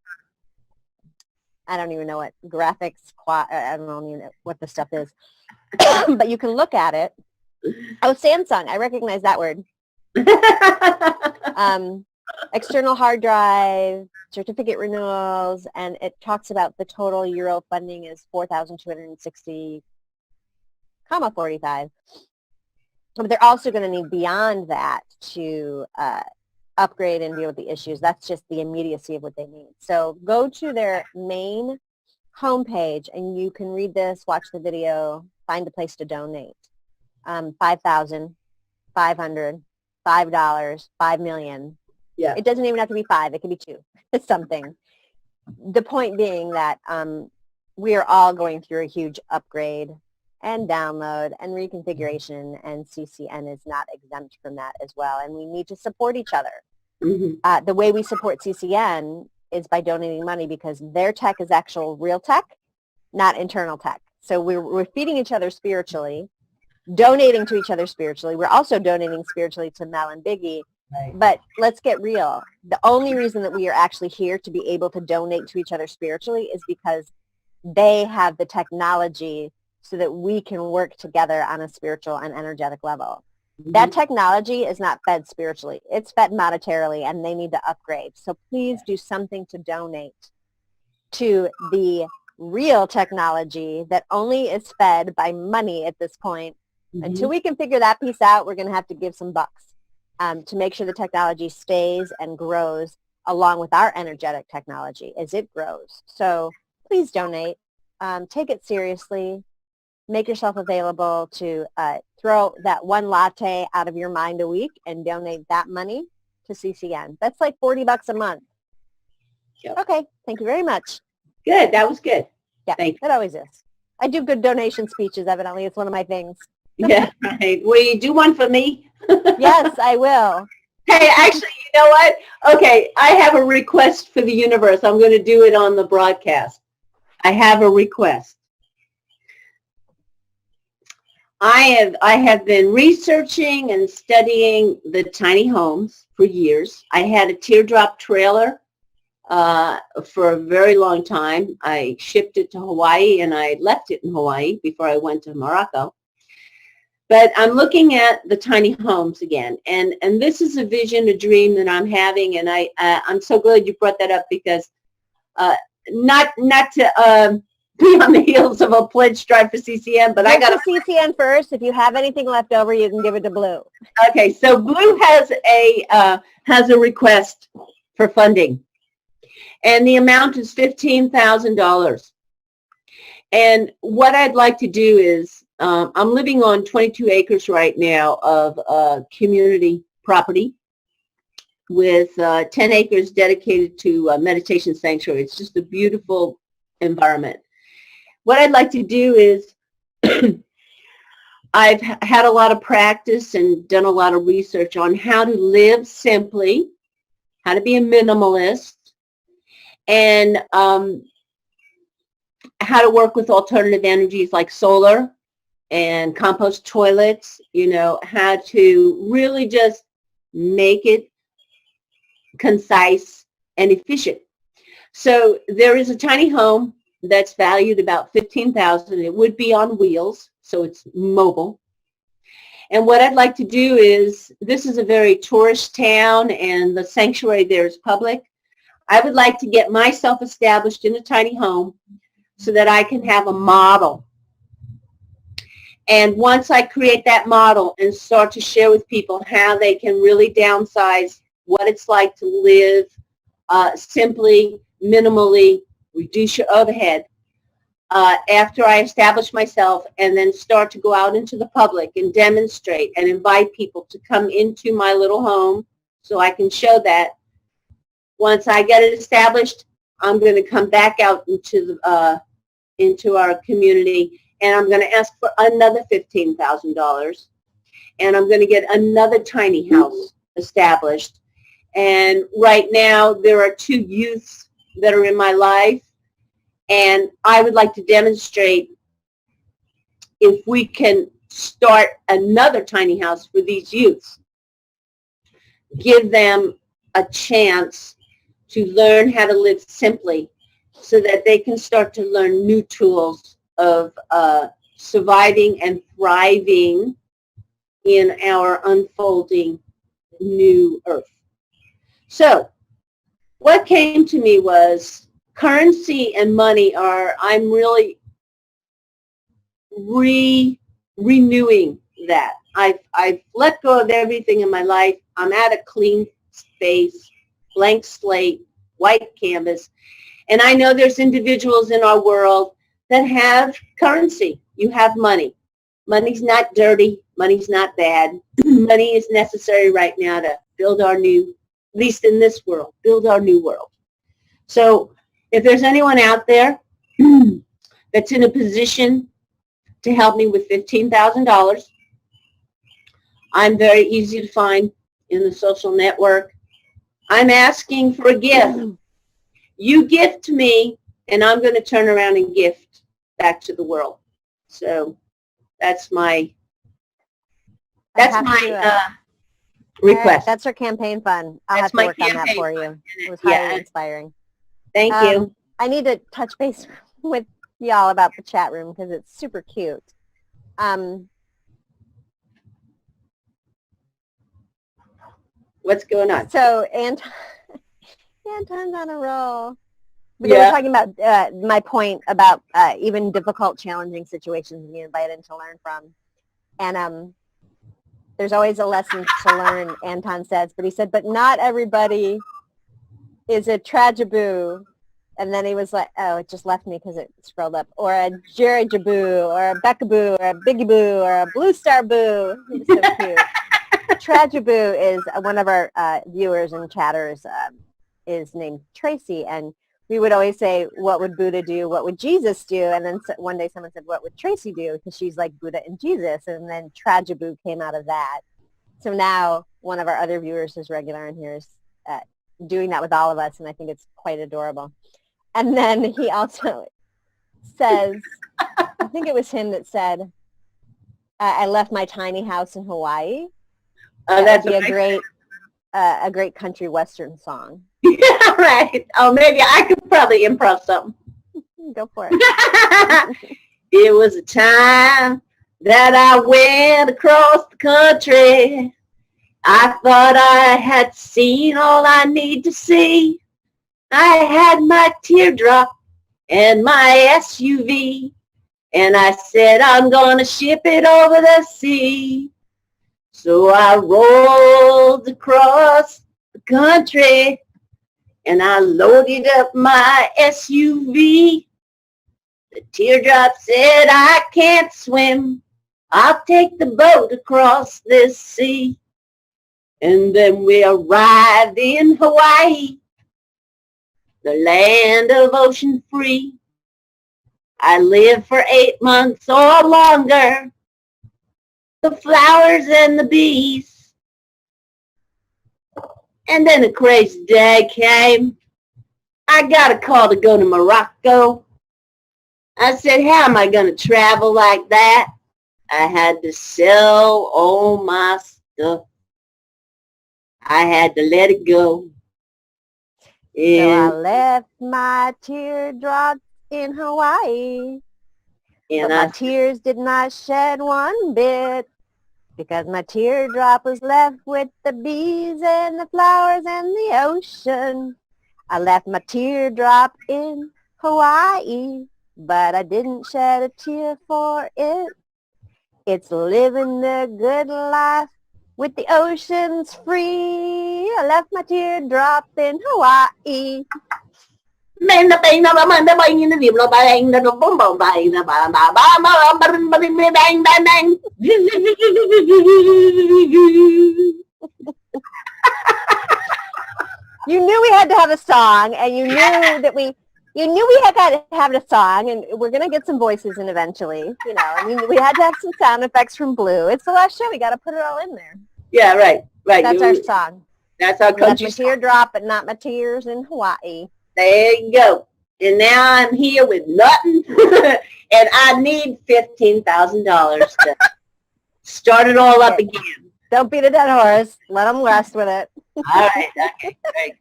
I don't even know what graphics, I don't even know what the stuff is. But you can look at it. Oh, Samsung, I recognize that word. External hard drive, certificate renewals, and it talks about the total Euro funding is 4,260,45. But they're also going to need beyond that to upgrade and deal with the issues. That's just the immediacy of what they need. So go to their main homepage and you can read this, watch the video, find a place to donate. $5,000, $500, $5, $5 million.
Yeah.
It doesn't even have to be 5. It can be 2. It's something. The point being that we are all going through a huge upgrade and download and reconfiguration, and CCN is not exempt from that as well. And we need to support each other.
Mm-hmm.
The way we support CCN is by donating money because their tech is actual real tech, not internal tech. So we're feeding each other spiritually, donating to each other spiritually. We're also donating spiritually to Mel and Biggie.
Right.
But let's get real. The only reason that we are actually here to be able to donate to each other spiritually is because they have the technology so that we can work together on a spiritual and energetic level. Mm-hmm. That technology is not fed spiritually. It's fed monetarily, and they need to upgrade. So please do something to donate to the real technology that only is fed by money at this point. Mm-hmm. Until we can figure that piece out, we're going to have to give some bucks to make sure the technology stays and grows along with our energetic technology as it grows. So please donate. Take it seriously. Make yourself available to throw that one latte out of your mind a week and donate that money to CCN. That's like $40 a month.
Yep.
Okay. Thank you very much.
Good. That was good.
Yeah,
Thank you.
It always is. I do good donation speeches, evidently. It's one of my things.
Yeah, right. Will you do one for me?
Yes, I will.
Hey, actually, you know what? Okay, I have a request for the universe. I'm going to do it on the broadcast. I have a request. I have been researching and studying the tiny homes for years. I had a teardrop trailer for a very long time. I shipped it to Hawaii and I left it in Hawaii before I went to Morocco. But I'm looking at the tiny homes again, and this is a vision, a dream that I'm having, and I'm so glad you brought that up because not to be on the heels of a pledge drive for CCN, but I got
to CCN first. If you have anything left over, you can give it to Blue.
Okay, so Blue has a request for funding, and the amount is $15,000. And what I'd like to do is, I'm living on 22 acres right now of community property with 10 acres dedicated to meditation sanctuary. It's just a beautiful environment. What I'd like to do is I've had a lot of practice and done a lot of research on how to live simply, how to be a minimalist, and how to work with alternative energies like solar and compost toilets, how to really just make it concise and efficient. So there is a tiny home that's valued about $15,000. It would be on wheels, so it's mobile. And what I'd like to do is, this is a very tourist town and the sanctuary there is public. I would like to get myself established in a tiny home so that I can have a model. And once I create that model and start to share with people how they can really downsize, what it's like to live simply, minimally, reduce your overhead, after I establish myself and then start to go out into the public and demonstrate and invite people to come into my little home so I can show that. Once I get it established, I'm going to come back out into our community, and I'm going to ask for another $15,000, and I'm going to get another tiny house established. And right now there are 2 youths that are in my life, and I would like to demonstrate if we can start another tiny house for these youths, give them a chance to learn how to live simply so that they can start to learn new tools of surviving and thriving in our unfolding new earth. So what came to me was currency and money I'm really renewing that. I've let go of everything in my life. I'm at a clean space, blank slate, white canvas. And I know there's individuals in our world that have currency. You have money. Money's not dirty. Money's not bad. Money is necessary right now to build our new, at least in this world, build our new world. So if there's anyone out there that's in a position to help me with $15,000, I'm very easy to find in the social network. I'm asking for a gift. You gift me, and I'm going to turn around and gift back to the world. So that's my request.
Right, that's our campaign fund. I'll have to work on that for you. It was highly inspiring.
Thank you.
I need to touch base with y'all about the chat room because it's super cute.
What's going on?
So Anton's on a roll. But they were talking about my point about even difficult, challenging situations we invite in to learn from. And there's always a lesson to learn, Anton says. But he said, but not everybody is a tragaboo. And then he was like, oh, it just left me because it scrolled up. Or a jerry-jaboo, or a beckaboo, or a biggie-boo, or a blue star boo. He was so cute. Tragaboo is one of our viewers and chatters is named Tracy. And we would always say, what would Buddha do? What would Jesus do? And then one day someone said, what would Tracy do? Because she's like Buddha and Jesus. And then Tragaboo came out of that. So now one of our other viewers who's regular in here is doing that with all of us. And I think it's quite adorable. And then he also says, I think it was him that said, I left my tiny house in Hawaii. That'd be a great country western song.
Yeah, right. Oh, maybe I could probably improv something.
Go for it.
It was a time that I went across the country. I thought I had seen all I need to see. I had my teardrop and my SUV, and I said I'm gonna ship it over the sea. So I rolled across the country, and I loaded up my SUV. The teardrop said, I can't swim. I'll take the boat across this sea. And then we arrived in Hawaii, the land of ocean free. I lived for 8 months or longer, the flowers and the bees. And then a crazy day came. I got a call to go to Morocco. I said, how am I going to travel like that? I had to sell all my stuff. I had to let it go.
So I
And,
left my teardrops in Hawaii, but
and
my
I,
tears did not shed one bit because my teardrop was left with the bees and the flowers and the ocean. I left my teardrop in Hawaii, but I didn't shed a tear for it. It's living the good life with the oceans free. I left my teardrop in Hawaii. You knew we had to have a song, and you knew we had to have a song, and we're gonna get some voices in eventually. You know, I mean, we had to have some sound effects from Blue. It's the last show; we got to put it all in there.
yeah, right.
That's our song.
That's our
I left my
country.
teardrop, but not my tears in Hawaii.
There you go. And now I'm here with nothing, and I need $15,000 to start it all up again.
Don't beat a dead horse. Let them rest with it.
All right. Okay. Great.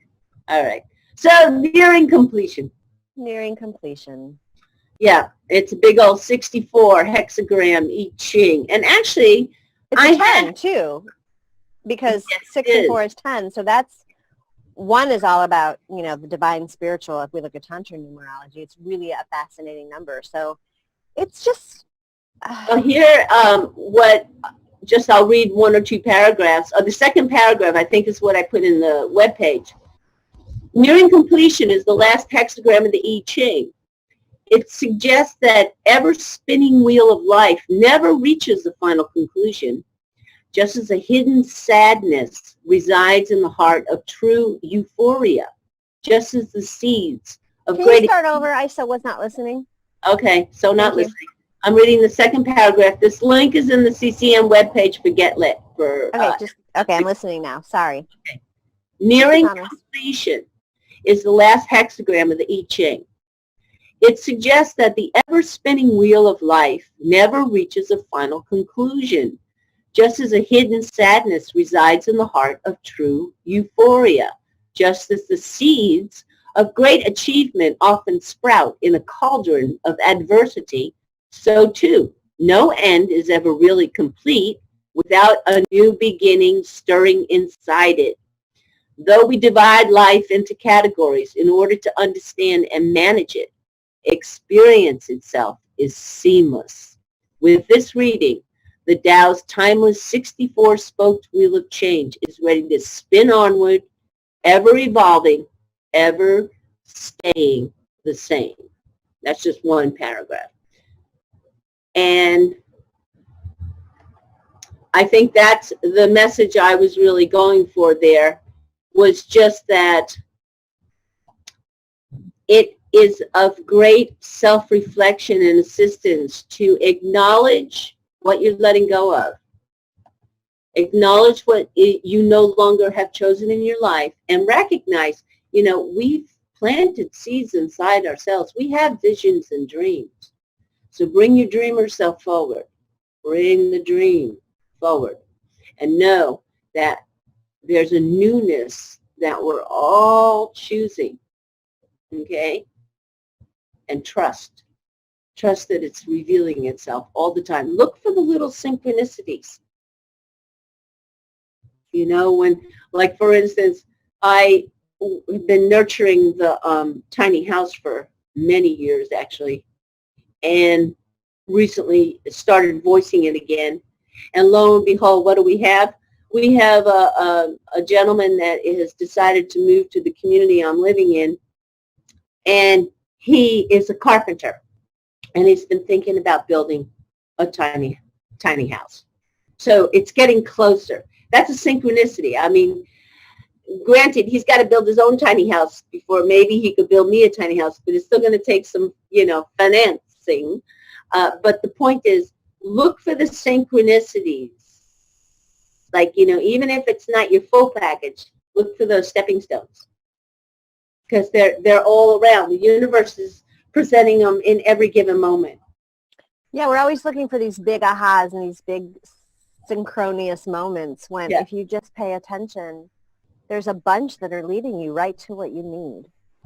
All right. So nearing completion.
Nearing completion.
Yeah, it's a big old 64 hexagram I Ching, and actually,
It's
I
a 10
had
too, because
Yes,
6
it
and
is.
4 is 10. So that's, 1 is all about, you know, the divine spiritual. If we look at Tantra numerology, it's really a fascinating number. So it's just...
Well, here, I'll read 1 or 2 paragraphs. The second paragraph, I think, is what I put in the webpage. Nearing completion is the last hexagram of the I Ching. It suggests that ever-spinning wheel of life never reaches the final conclusion, just as a hidden sadness resides in the heart of true euphoria, just as the seeds of
Can
great...
you start over? I still was not listening.
Okay, so not
Thank you.
listening. I'm reading the second paragraph. This link is in the CCM webpage for Get Lit.
Okay, I'm listening now. Sorry.
Nearing
Thomas.
completion is the last hexagram of the I Ching. It suggests that the ever-spinning wheel of life never reaches a final conclusion, just as a hidden sadness resides in the heart of true euphoria, just as the seeds of great achievement often sprout in a cauldron of adversity, so too, no end is ever really complete without a new beginning stirring inside it. Though we divide life into categories in order to understand and manage it, experience itself is seamless. With this reading, the Tao's timeless 64-spoked wheel of change is ready to spin onward, ever evolving, ever staying the same. That's just 1 paragraph. And I think that's the message I was really going for there, was just that it is of great self-reflection and assistance to acknowledge what you're letting go of. Acknowledge what you no longer have chosen in your life, and recognize, we've planted seeds inside ourselves. We have visions and dreams. So bring your dreamer self forward. Bring the dream forward. And know that there's a newness that we're all choosing. Okay? And trust. Trust that it's revealing itself all the time. Look for the little synchronicities. When, like, for instance, I have been nurturing the tiny house for many years, actually, and recently started voicing it again. And lo and behold, what do we have? We have a gentleman that has decided to move to the community I'm living in, and he is a carpenter, and he's been thinking about building a tiny house. So it's getting closer. That's a synchronicity. I mean, granted, he's got to build his own tiny house before maybe he could build me a tiny house, but it's still going to take some, financing. But the point is, look for the synchronicities. Like, even if it's not your full package, look for those stepping stones. Because they're all around. The universe is presenting them in every given moment.
Yeah, we're always looking for these big ahas and these big synchronous moments when
Yeah.
if you just pay attention, there's a bunch that are leading you right to what you need.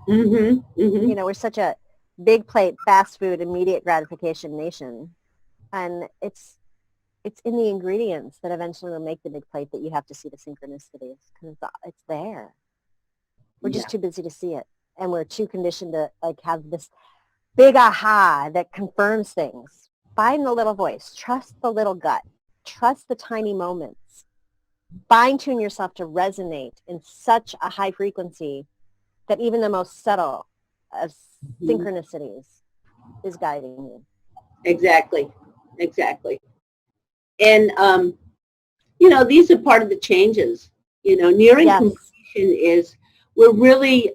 Mm-hmm. Mm-hmm.
You know, we're such a big plate, fast food, immediate gratification nation. And it's in the ingredients that eventually will make the big plate that you have to see the synchronicities because it's there. We're
Yeah.
just too busy to see it. And we're too conditioned to like have this big aha that confirms things. Find the little voice. Trust the little gut. Trust the tiny moments. Fine tune yourself to resonate in such a high frequency that even the most subtle of
Mhm.
synchronicities is guiding you.
Exactly. Exactly. And, these are part of the changes. Nearing
Yes.
completion is we're really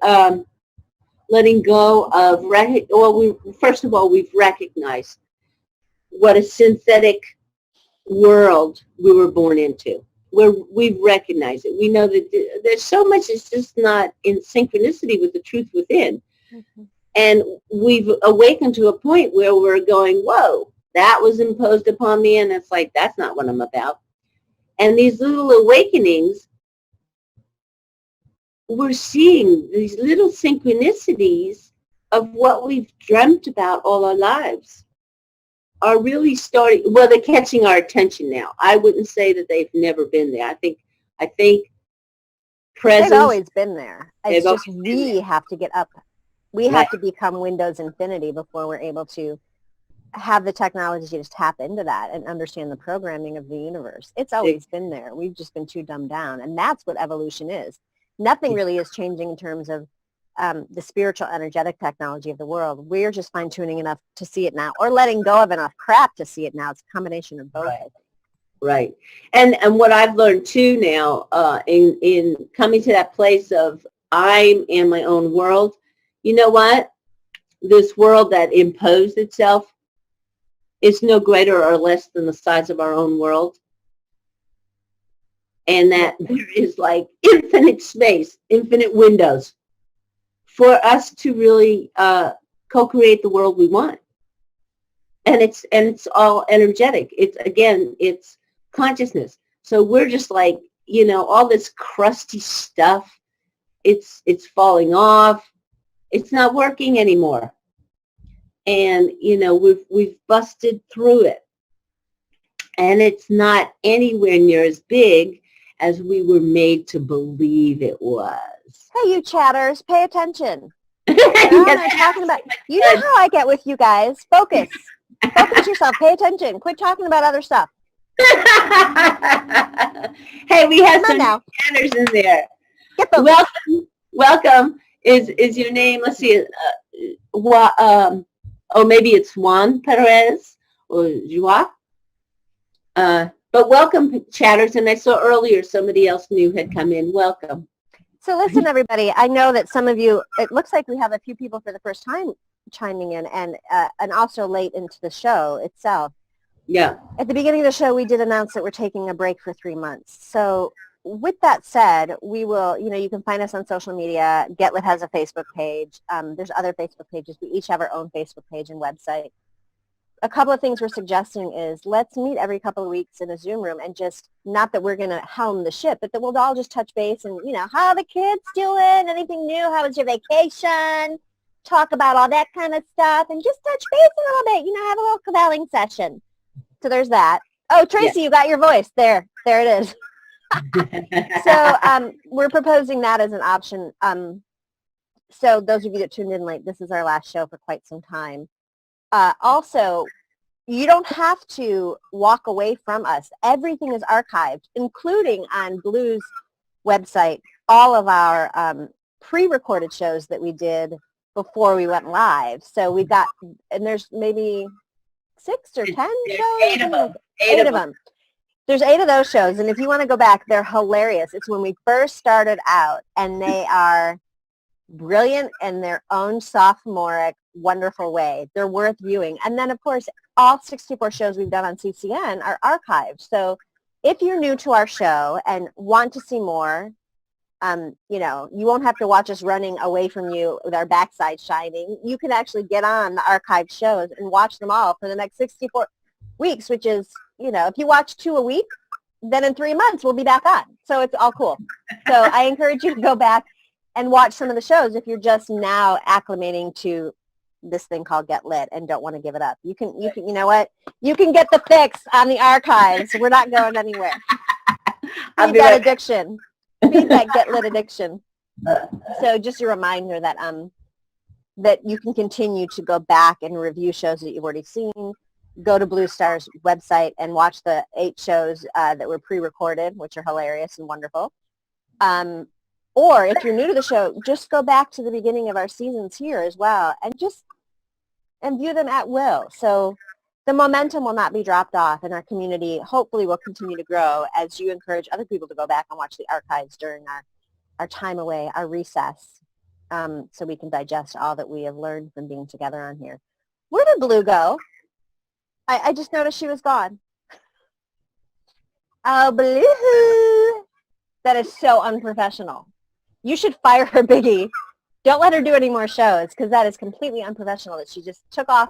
letting go of, first of all, we've recognized what a synthetic world we were born into. We've recognized it. We know that there's so much that's just not in synchronicity with the truth within.
Mm-hmm.
And we've awakened to a point where we're going, whoa, that was imposed upon me. And it's like, that's not what I'm about. And these little awakenings, we're seeing these little synchronicities of what we've dreamt about all our lives are really starting, well, they're catching our attention now. I wouldn't say that they've never been there. I think presence.
They've always been there. It's
They've
just we have to get up. We have to become Windows Infinity before we're able to have the technology to tap into that and understand the programming of the universe. It's always been there. We've just been too dumbed down. And that's what evolution is. Nothing really is changing in terms of the spiritual energetic technology of the world. We're just fine-tuning enough to see it now or letting go of enough crap to see it now. It's a combination of both.
Right. Right. And what I've learned too now in coming to that place of I'm in my own world, you know what? This world that imposed itself is no greater or less than the size of our own world. And that there is like infinite space, infinite windows for us to really co-create the world we want. And it's all energetic. It's consciousness. So we're just like, all this crusty stuff, it's falling off. It's not working anymore. And, we've busted through it. And it's not anywhere near as big as we were made to believe it was.
Hey, you chatters, pay attention. You know what I'm talking about? You know how I get with you guys. Focus. Focus yourself. Pay attention. Quit talking about other stuff.
Hey, we have some channers in there. Welcome. Is your name? Let's see. Maybe it's Juan Perez or Joa. But welcome, chatters. And I saw earlier somebody else new had come in. Welcome.
So listen, everybody. I know that some of you. It looks like we have a few people for the first time chiming in, and also late into the show itself.
Yeah.
At the beginning of the show, we did announce that we're taking a break for 3 months. So with that said, we will, you can find us on social media. Get Lit has a Facebook page. There's other Facebook pages. We each have our own Facebook page and website. A couple of things we're suggesting is let's meet every couple of weeks in a Zoom room and just, not that we're going to helm the ship, but that we'll all just touch base and, how are the kids doing? Anything new? How was your vacation? Talk about all that kind of stuff and just touch base a little bit, have a little cavelling session. So there's that. Oh, Tracy, You got your voice. There it is. So we're proposing that as an option. So those of you that tuned in late, this is our last show for quite some time. Also, you don't have to walk away from us. Everything is archived, including on Blue's website, all of our pre-recorded shows that we did before we went live. So we've got, and there's maybe 6 or 10 shows?
8 of them.
8 of them. There's 8 of those shows, and if you want to go back, they're hilarious. It's when we first started out, and they are brilliant in their own sophomoric, wonderful way. They're worth viewing. And then, of course, all 64 shows we've done on CCN are archived. So if you're new to our show and want to see more, You know, you won't have to watch us running away from you with our backside shining. You can actually get on the archived shows and watch them all for the next 64 weeks, which is, you know, if you watch 2 a week, then in 3 months we'll be back on. So it's all cool. So I encourage you to go back and watch some of the shows if you're just now acclimating to this thing called Get Lit and don't want to give it up. You know what? You can get the fix on the archives. We're not going anywhere. Feed that addiction. Feed that Get Lit addiction. So just a reminder that that you can continue to go back and review shows that you've already seen. Go to Blue Star's website and watch the 8 shows that were pre-recorded, which are hilarious and wonderful. Or if you're new to the show, just go back to the beginning of our seasons here as well and view them at will. So the momentum will not be dropped off, and our community hopefully will continue to grow as you encourage other people to go back and watch the archives during our time away, our recess, so we can digest all that we have learned from being together on here. Where did Blue go? I just noticed she was gone. Oh, Blue. That is so unprofessional. You should fire her, Biggie. Don't let her do any more shows, because that is completely unprofessional that she just took off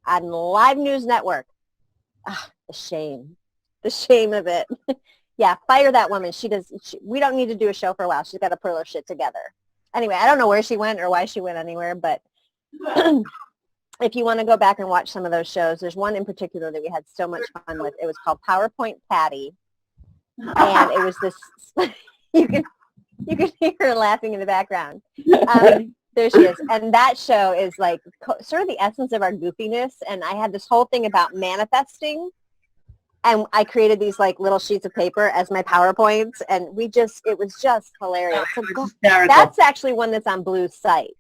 on Live News Network. Ah, the shame. The shame of it. Yeah, fire that woman. We don't need to do a show for a while. She's got to put her shit together. Anyway, I don't know where she went or why she went anywhere, but if you want to go back and watch some of those shows, there's one in particular that we had so much fun with. It was called PowerPoint Patty, and it was this. you can hear her laughing in the background. There she is, and that show is like sort of the essence of our goofiness. And I had this whole thing about manifesting, and I created these like little sheets of paper as my PowerPoints, and it was just hilarious. So that's actually one that's on Blue's site.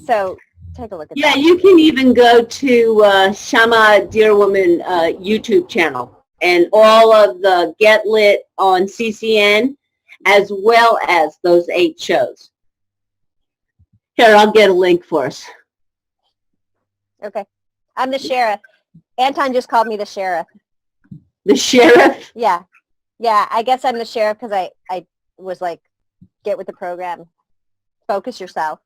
So take a look at that.
Yeah, you can even go to Shama Dearwoman YouTube channel, and all of the Get Lit on CCN, as well as those 8 shows. Here, I'll get a link for us.
Okay. I'm the sheriff. Anton just called me the sheriff.
The sheriff?
Yeah. Yeah, I guess I'm the sheriff because I was like, get with the program. Focus yourself.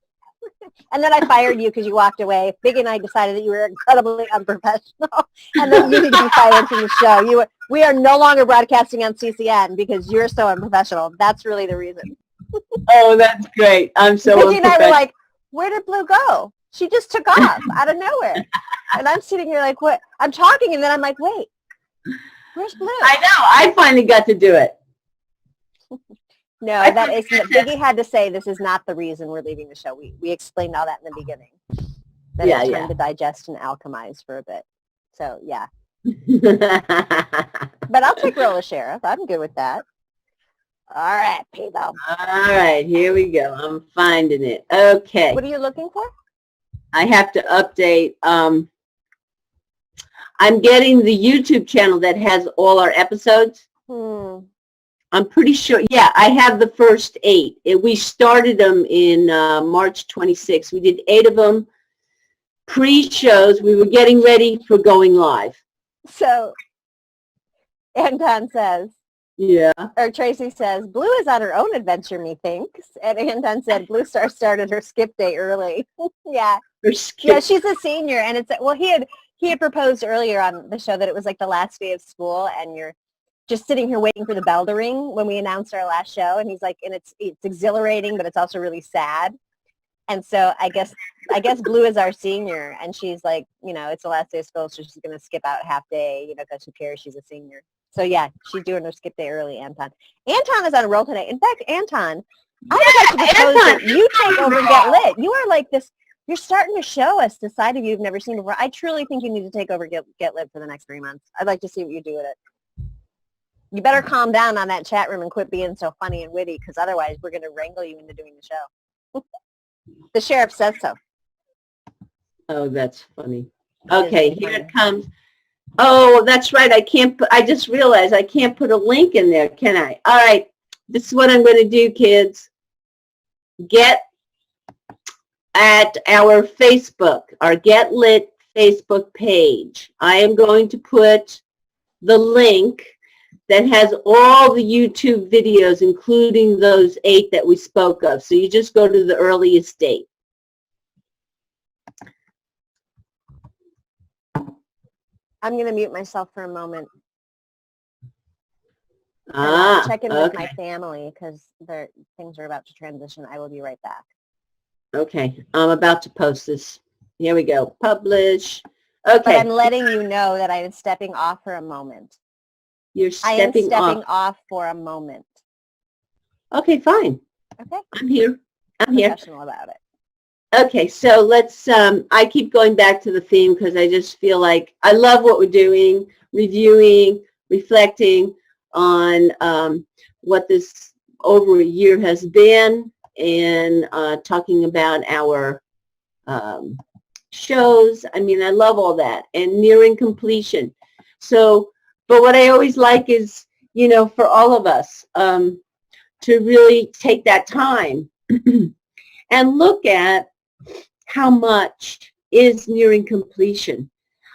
And then I fired you because you walked away. Big and I decided that you were incredibly unprofessional, and then you need to be fired from the show. We are no longer broadcasting on CCN because you're so unprofessional. That's really the reason.
Oh, that's great. I'm so
Biggie and I were like, where did Blue go? She just took off out of nowhere. And I'm sitting here like, what? I'm talking, and then I'm like, wait, where's Blue?
I know. I finally got to do it.
No, that is, Biggie had to say this is not the reason we're leaving the show. We explained all that in the beginning. That it's time to digest and alchemize for a bit. So, yeah. But I'll take role of sheriff. I'm good with that. All right, people.
All right, here we go. I'm finding it. Okay.
What are you looking for?
I have to update. I'm getting the YouTube channel that has all our episodes. I'm pretty sure. Yeah, I have the first 8. We started them in March 26th. We did 8 of them pre-shows. We were getting ready for going live.
So, Anton says,
yeah.
Or Tracy says, Blue is on her own adventure, methinks. And Anton said, Blue Star started her skip day early. Yeah. Yeah, she's a senior. And it's, well, he had proposed earlier on the show that it was like the last day of school, and you're just sitting here waiting for the bell to ring when we announced our last show. And he's like, and it's exhilarating, but it's also really sad. And so I guess Blue is our senior, and she's like, it's the last day of school, so she's going to skip out half day, because who cares? She's a senior. So yeah, she's doing her skip day early, Anton. Anton is on a roll today. In fact, Anton, I would like to propose that you take over Get Lit. You are like this, you're starting to show us the side of you you've never seen before. I truly think you need to take over Get Lit for the next 3 months. I'd like to see what you do with it. You better calm down on that chat room and quit being so funny and witty, because otherwise we're going to wrangle you into doing the show. The sheriff says so.
Oh, that's funny. Okay, here it comes. Oh, that's right. I just realized I can't put a link in there, can I? All right. This is what I'm going to do, kids. Get at our Facebook, our Get Lit Facebook page. I am going to put the link that has all the YouTube videos, including those 8 that we spoke of. So you just go to the earliest date.
I'm going to mute myself for a moment. And check in with my family because things are about to transition. I will be right back.
Okay, I'm about to post this. Here we go. Publish. Okay.
But I'm letting you know that I am stepping off for a moment.
You're stepping
off for a moment.
Okay, fine.
Okay.
I'm here. I'm here.
Professional about it.
Okay, so let's, I keep going back to the theme because I just feel like I love what we're doing, reviewing, reflecting on what this over a year has been, and talking about our shows. I mean, I love all that, and nearing completion. So, but what I always like is, you know, for all of us to really take that time and look at how much is nearing completion.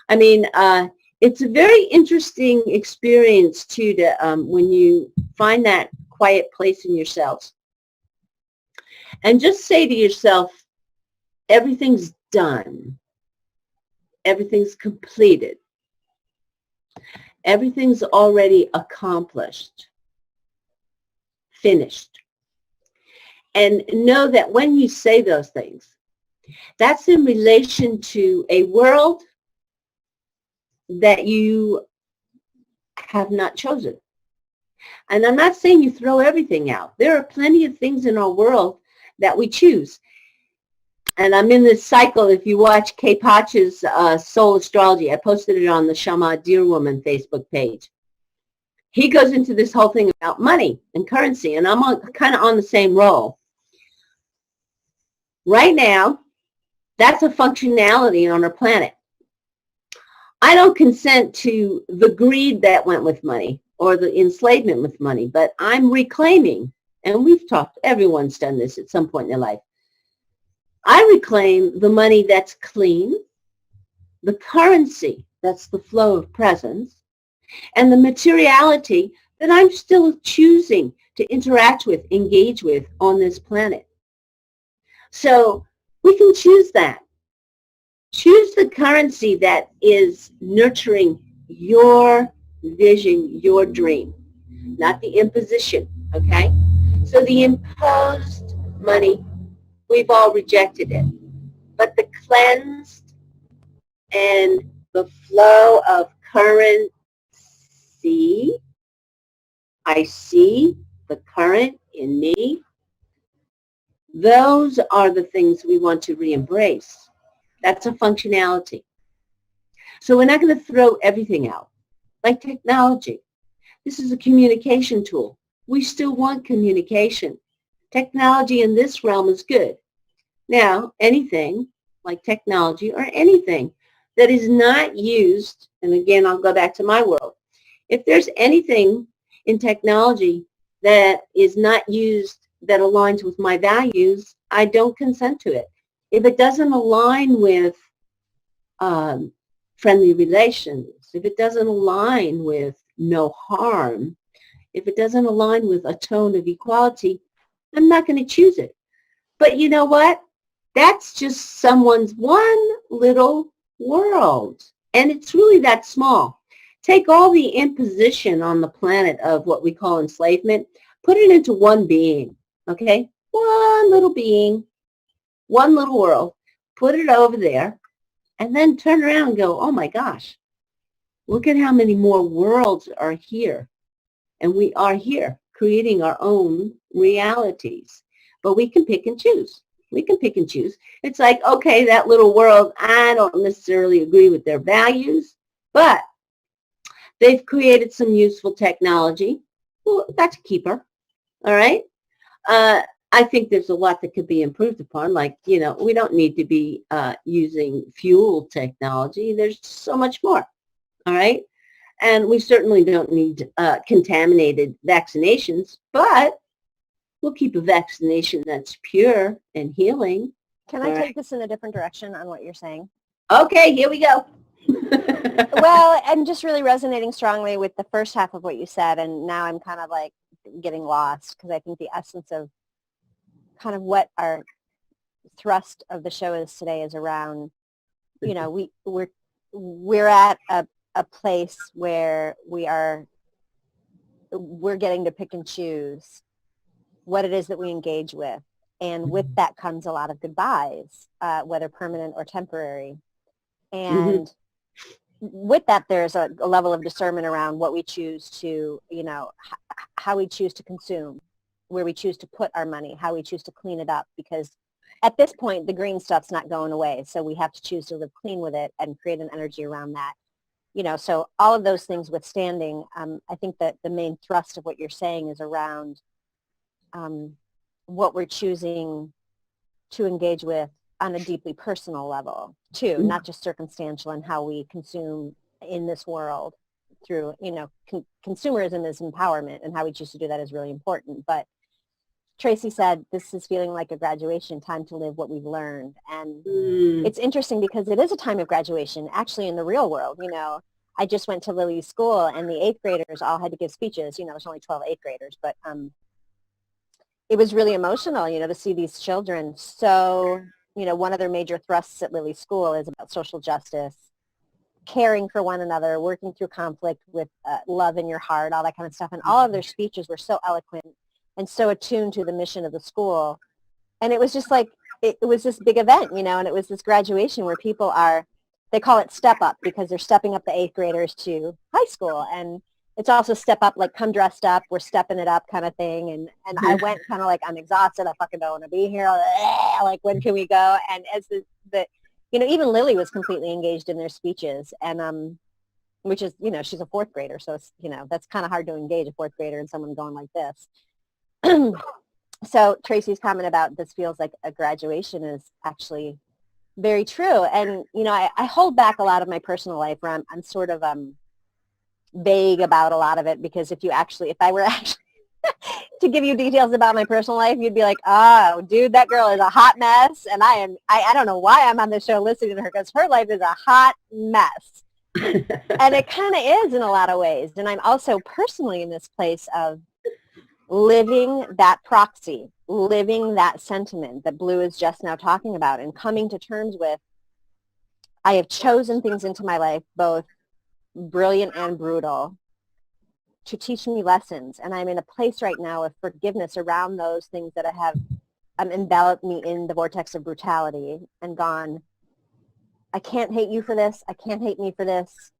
I mean, it's a very interesting experience too to when you find that quiet place in yourselves and just say to yourself, everything's done. Everything's completed. Everything's already accomplished, finished. And know that when you say those things, that's in relation to a world that you have not chosen. And I'm not saying you throw everything out. There are plenty of things in our world that we choose. And I'm in this cycle. If you watch Kay Potch's Soul Astrology, I posted it on the Shama Dear Woman Facebook page. He goes into this whole thing about money and currency, and I'm kind of on the same role. Right now, that's a functionality on our planet. I don't consent to the greed that went with money or the enslavement with money, but I'm reclaiming, and we've talked, everyone's done this at some point in their life. I reclaim the money that's clean, the currency that's the flow of presence, and the materiality that I'm still choosing to interact with, engage with on this planet. So we can choose that. Choose the currency that is nurturing your vision, your dream, not the imposition, okay? So the imposed money, we've all rejected it. But the cleansed and the flow of currency, I see the current in me, those are the things we want to re-embrace. That's a functionality. So we're not going to throw everything out. Like technology. This is a communication tool. We still want communication. Technology in this realm is good. Now, anything like technology or anything that is not used, and again, I'll go back to my world. If there's anything in technology that is not used that aligns with my values, I don't consent to it. If it doesn't align with friendly relations, if it doesn't align with no harm, if it doesn't align with a tone of equality, I'm not going to choose it. But you know what? That's just someone's one little world. And it's really that small. Take all the imposition on the planet of what we call enslavement, put it into one being, okay? One little being, one little world, put it over there, and then turn around and go, oh my gosh, look at how many more worlds are here. And we are here creating our own realities. But we can pick and choose. We can pick and choose. It's like, okay, that little world, I don't necessarily agree with their values, but they've created some useful technology. Well, that's a keeper, all right? I think there's a lot that could be improved upon, like, you know, we don't need to be using fuel technology. There's so much more, all right? And we certainly don't need contaminated vaccinations, but we'll keep a vaccination that's pure and healing.
Can I take this in a different direction on what you're saying?
Okay, here we go.
Well, I'm just really resonating strongly with the first half of what you said, and now I'm kind of like getting lost because I think the essence of kind of what our thrust of the show is today is around, you know, we're at a place where we're getting to pick and choose what it is that we engage with. And with that comes a lot of goodbyes, whether permanent or temporary. And with that, there's a level of discernment around what we choose to, you know, how we choose to consume, where we choose to put our money, how we choose to clean it up. Because at this point, the green stuff's not going away. So we have to choose to live clean with it and create an energy around that. You know, so all of those things withstanding, I think that the main thrust of what you're saying is around what we're choosing to engage with on a deeply personal level too, not just circumstantial, and how we consume in this world through, you know, consumerism is empowerment, and how we choose to do that is really important. But Tracy said, this is feeling like a graduation, time to live what we've learned. And it's interesting because it is a time of graduation, actually, in the real world. You know, I just went to Lily's school, and the 8th graders all had to give speeches. You know, there's only 12 8th graders, but it was really emotional, you know, to see these children. So, you know, one of their major thrusts at Lily's school is about social justice, caring for one another, working through conflict with love in your heart, all that kind of stuff. And all of their speeches were so eloquent and so attuned to the mission of the school. And it was just like, it was this big event, you know, and it was this graduation where people are, they call it step up because they're stepping up the 8th graders to high school. And it's also step up, like come dressed up, we're stepping it up kind of thing. And I went kind of like, I'm exhausted, I fucking don't want to be here. Like, when can we go? And as the you know, even Lily was completely engaged in their speeches. And which is, you know, she's a 4th grader. So it's, you know, that's kind of hard to engage a 4th grader and someone going like this. So Tracy's comment about this feels like a graduation is actually very true. And, you know, I hold back a lot of my personal life where I'm sort of vague about a lot of it, because if I were actually to give you details about my personal life, you'd be like, oh, dude, that girl is a hot mess. And I don't know why I'm on this show listening to her, because her life is a hot mess. And it kind of is in a lot of ways. And I'm also personally in this place of living that proxy, living that sentiment that Blue is just now talking about, and coming to terms with, I have chosen things into my life, both brilliant and brutal, to teach me lessons. And I'm in a place right now of forgiveness around those things that have enveloped me in the vortex of brutality, and gone, I can't hate you for this. I can't hate me for this.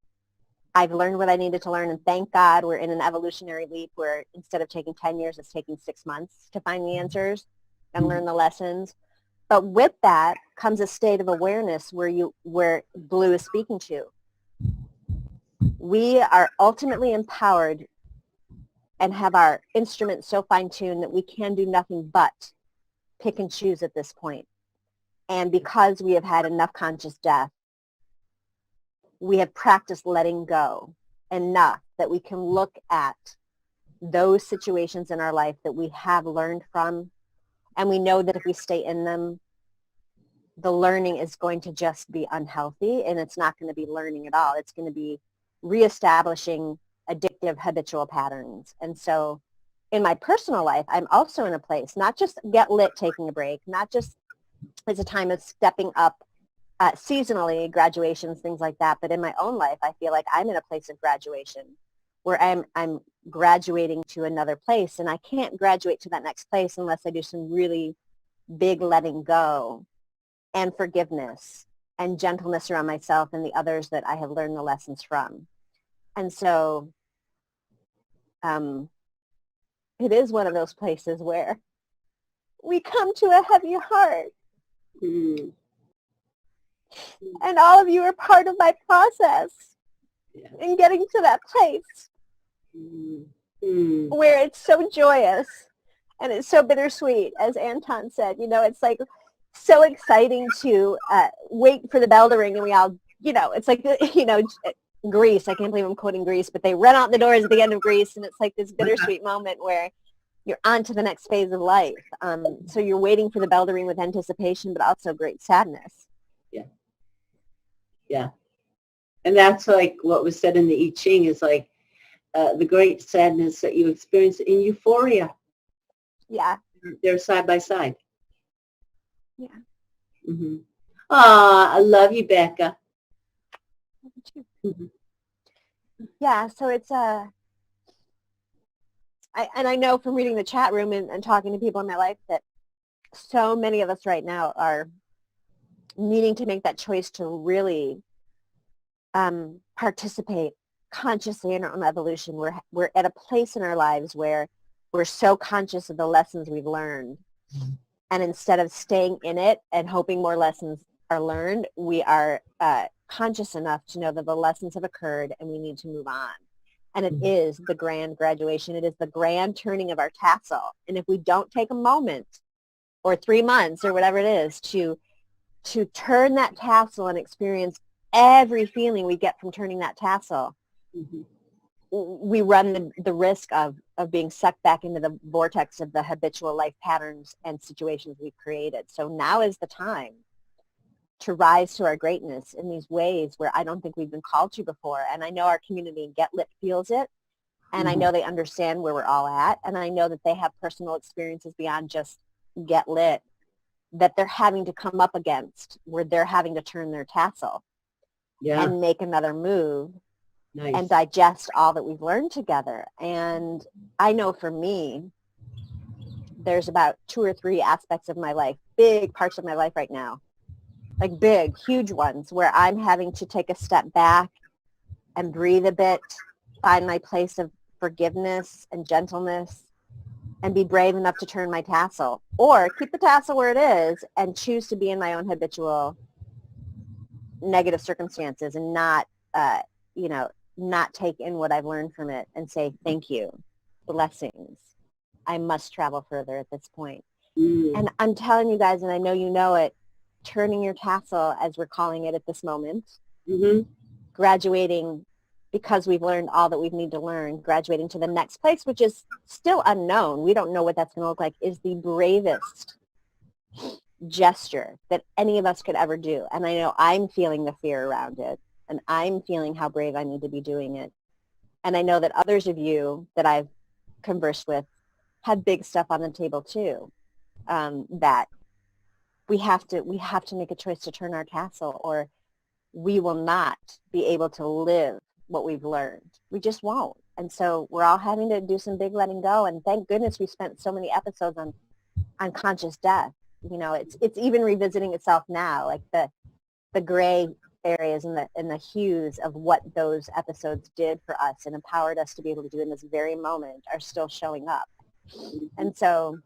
I've learned what I needed to learn, and thank God we're in an evolutionary leap where instead of taking 10 years, it's taking 6 months to find the answers and learn the lessons. But with that comes a state of awareness where Blue is speaking to. We are ultimately empowered and have our instruments so fine-tuned that we can do nothing but pick and choose at this point. And because we have had enough conscious death, we have practiced letting go enough that we can look at those situations in our life that we have learned from, and we know that if we stay in them, the learning is going to just be unhealthy, and it's not going to be learning at all. It's going to be reestablishing addictive habitual patterns. And so in my personal life, I'm also in a place, not just get lit, taking a break, not just as a time of stepping up seasonally, graduations, things like that. But in my own life, I feel like I'm in a place of graduation where I'm graduating to another place. And I can't graduate to that next place unless I do some really big letting go and forgiveness and gentleness around myself and the others that I have learned the lessons from. And so it is one of those places where we come to a heavy heart.
Mm.
And all of you are part of my process in getting to that place where it's so joyous and it's so bittersweet, as Anton said. You know, it's like so exciting to wait for the bell to ring, and we all, you know, it's like, you know, Grease. I can't believe I'm quoting Grease, but they run out the doors at the end of Grease, and it's like this bittersweet moment where you're on to the next phase of life. So you're waiting for the bell to ring with anticipation, but also great sadness.
Yeah. And that's like what was said in the I Ching is like the great sadness that you experience in euphoria.
Yeah.
They're side by side.
Yeah.
Mm-hmm. Ah, I love you, Becca. Mm-hmm.
Yeah. So it's I know from reading the chat room and talking to people in my life that so many of us right now are needing to make that choice to really participate consciously in our own evolution. We're at a place in our lives where we're so conscious of the lessons we've learned. And instead of staying in it and hoping more lessons are learned, we are conscious enough to know that the lessons have occurred and we need to move on. And it is the grand graduation. It is the grand turning of our tassel. And if we don't take a moment or 3 months or whatever it is to turn that tassel and experience every feeling we get from turning that tassel,
Mm-hmm.
we run the risk of being sucked back into the vortex of the habitual life patterns and situations we've created. So now is the time to rise to our greatness in these ways where I don't think we've been called to before. And I know our community in Get Lit feels it. And I know they understand where we're all at. And I know that they have personal experiences beyond just Get Lit that they're having to come up against, where they're having to turn their tassel and make another move. Nice. And digest all that we've learned together. And I know for me, there's about 2 or 3 aspects of my life, big parts of my life right now, like big, huge ones, where I'm having to take a step back and breathe a bit, find my place of forgiveness and gentleness, and be brave enough to turn my tassel, or keep the tassel where it is and choose to be in my own habitual negative circumstances and not, not take in what I've learned from it and say, thank you, blessings. I must travel further at this point. And I'm telling you guys, and I know you know it, turning your tassel, as we're calling it at this moment, graduating because we've learned all that we need to learn, graduating to the next place, which is still unknown. We don't know what that's going to look like, is the bravest gesture that any of us could ever do. And I know I'm feeling the fear around it, and I'm feeling how brave I need to be doing it. And I know that others of you that I've conversed with have big stuff on the table too, that we have to make a choice to turn our tassel, or we will not be able to live what we've learned. We just won't. And so we're all having to do some big letting go. And thank goodness we spent so many episodes on conscious death. You know, it's even revisiting itself now, like the gray areas and the hues of what those episodes did for us and empowered us to be able to do in this very moment are still showing up. And so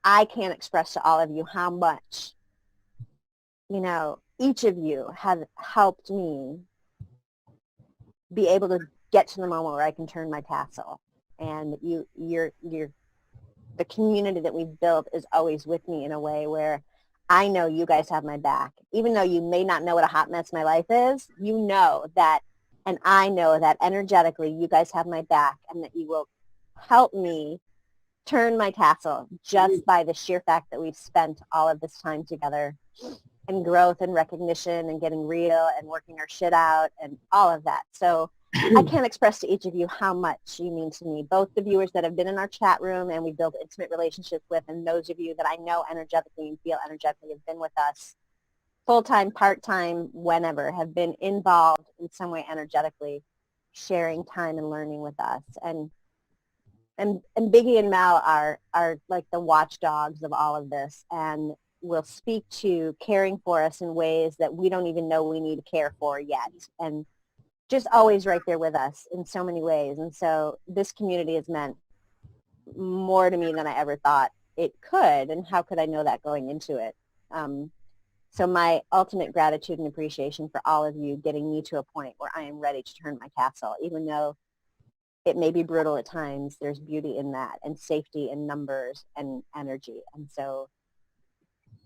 I can't express to all of you how much, each of you has helped me be able to get to the moment where I can turn my tassel. And you're the community that we've built is always with me in a way where I know you guys have my back. Even though you may not know what a hot mess my life is, you know that, and I know that energetically you guys have my back and that you will help me turn my tassel just by the sheer fact that we've spent all of this time together and growth and recognition and getting real and working our shit out and all of that. So I can't express to each of you how much you mean to me, both the viewers that have been in our chat room and we build intimate relationships with, and those of you that I know energetically and feel energetically have been with us full-time, part-time, whenever, have been involved in some way energetically, sharing time and learning with us. And Biggie and Mal are like the watchdogs of all of this, and will speak to caring for us in ways that we don't even know we need to care for yet. And just always right there with us in so many ways. And so this community has meant more to me than I ever thought it could. And how could I know that going into it? So my ultimate gratitude and appreciation for all of you getting me to a point where I am ready to turn my tassel, even though it may be brutal at times. There's beauty in that, and safety in numbers and energy. And so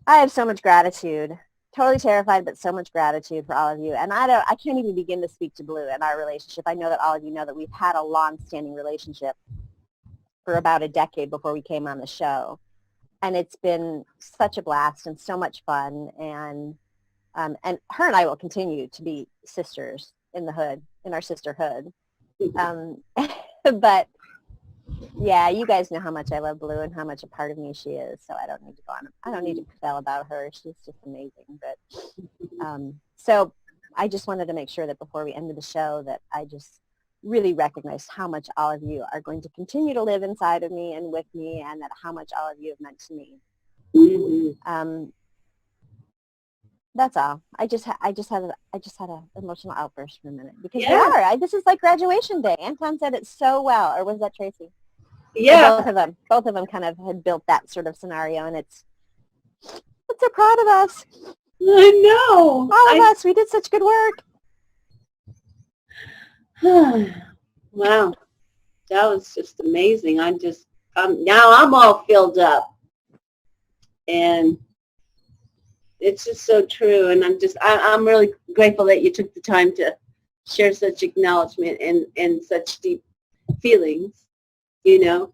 I have so much gratitude, totally terrified, but so much gratitude for all of you. And I can't even begin to speak to Blue and our relationship. I know that all of you know that we've had a long-standing relationship for about a decade before we came on the show. And it's been such a blast and so much fun. And And her and I will continue to be sisters in the hood, in our sisterhood. But yeah, you guys know how much I love Blue and how much a part of me she is. So I don't need to go on. I don't need to tell about her. She's just amazing. But so I just wanted to make sure that before we ended the show that I just really recognized how much all of you are going to continue to live inside of me and with me, and that how much all of you have meant to me.
Mm-hmm.
That's all. I just had an emotional outburst for a minute because
Yeah.
we are. This is like graduation day. Anton said it so well, or was that Tracy?
Yeah.
Both of them kind of had built that sort of scenario, and it's so proud of us.
I know.
All of us. We did such good work.
Wow. That was just amazing. Now I'm all filled up. And it's just so true. And I'm really grateful that you took the time to share such acknowledgement and such deep feelings, yeah.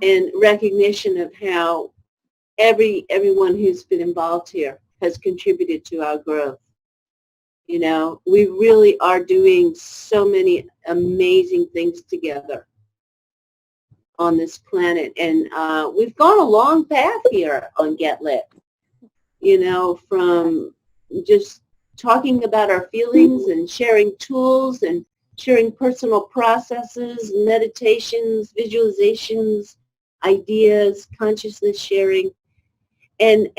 And recognition of how everyone who's been involved here has contributed to our growth. We really are doing so many amazing things together on this planet. And we've gone a long path here on Get Lit, from just talking about our feelings and sharing tools and sharing personal processes, meditations, visualizations, ideas, consciousness sharing, and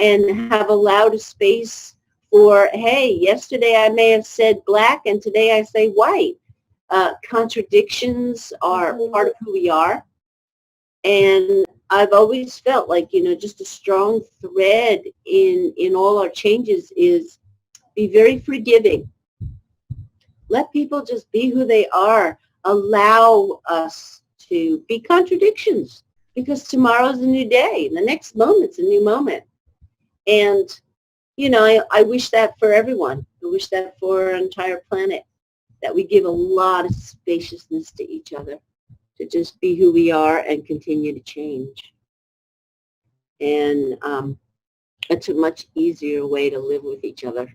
have allowed a space for, hey, yesterday I may have said black and today I say white. Contradictions are part of who we are. And I've always felt like, just a strong thread in all our changes is be very forgiving. Let people just be who they are. Allow us to be contradictions because tomorrow's a new day. The next moment's a new moment. And, I wish that for everyone. I wish that for our entire planet, that we give a lot of spaciousness to each other, to just be who we are and continue to change. And it's a much easier way to live with each other,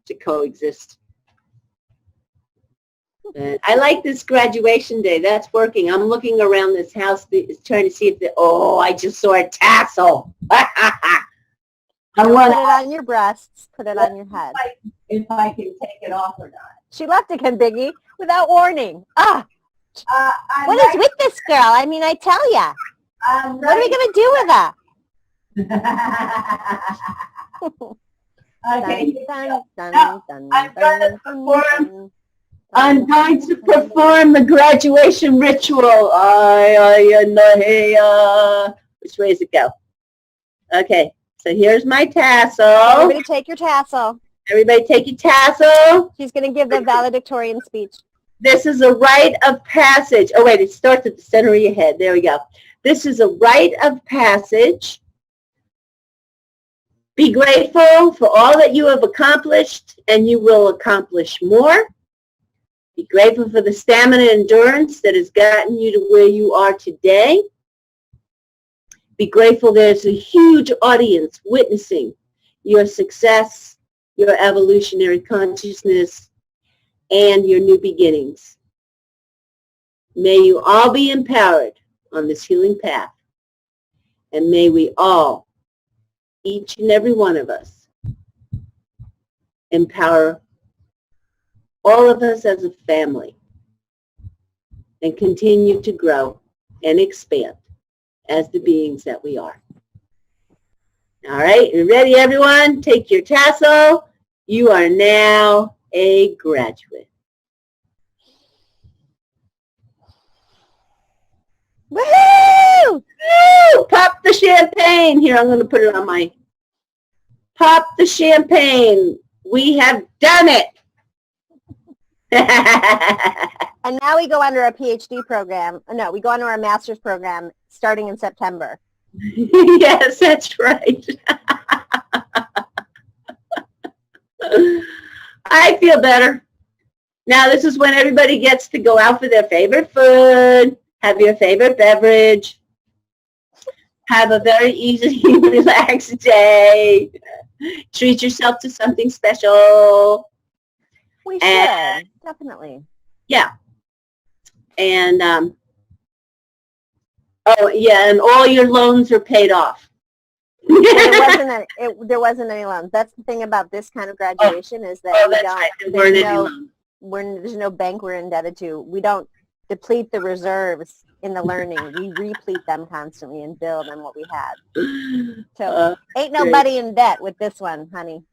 to coexist. And I like this graduation day. That's working. I'm looking around this house trying to see if I just saw a tassel.
Put it on your breasts. Put it on your head.
If I can take it off or not.
She left again, Biggie, without warning. What is with this girl? I mean, I tell ya. What are we going to do with her?
Okay.
Dun, dun, dun, dun,
I'm going to perform the graduation ritual. Which way does it go? Okay, so here's my tassel.
Everybody take your tassel.
Everybody take your tassel.
She's going to give the valedictorian speech.
This is a rite of passage. Oh, wait, it starts at the center of your head. There we go. This is a rite of passage. Be grateful for all that you have accomplished, and you will accomplish more. Be grateful for the stamina and endurance that has gotten you to where you are today. Be grateful there's a huge audience witnessing your success, your evolutionary consciousness, and your new beginnings. May you all be empowered on this healing path. And may we all, each and every one of us, empower all of us as a family and continue to grow and expand as the beings that we are. All right, you ready, everyone? Take your tassel. You are now a graduate.
Woohoo!
Woo! Pop the champagne. Here, I'm going to put it on my... Pop the champagne. We have done it.
And now we go under a PhD program. No, we go under our master's program starting in September.
Yes, that's right. I feel better. Now this is when everybody gets to go out for their favorite food, have your favorite beverage, have a very easy, relaxed day. Treat yourself to something special.
We should,
And,
definitely.
yeah. And, oh, yeah, and all your loans are paid off.
There wasn't any loans. That's the thing about this kind of graduation is that we
that's
don't,
right. There weren't any loans.
there's no bank we're indebted to. We don't deplete the reserves in the learning. We replete them constantly and build on what we had. So ain't
great.
nobody in debt with this one, honey.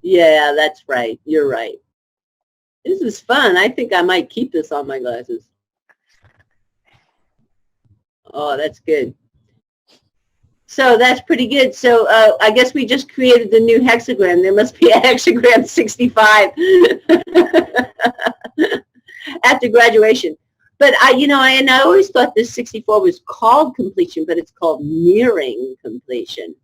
Yeah, that's right. You're right. This is fun. I think I might keep this on my glasses. Oh, that's good. So that's pretty good. So I guess we just created the new hexagram. There must be a hexagram 65 after graduation. But I always thought this 64 was called completion, but it's called nearing completion,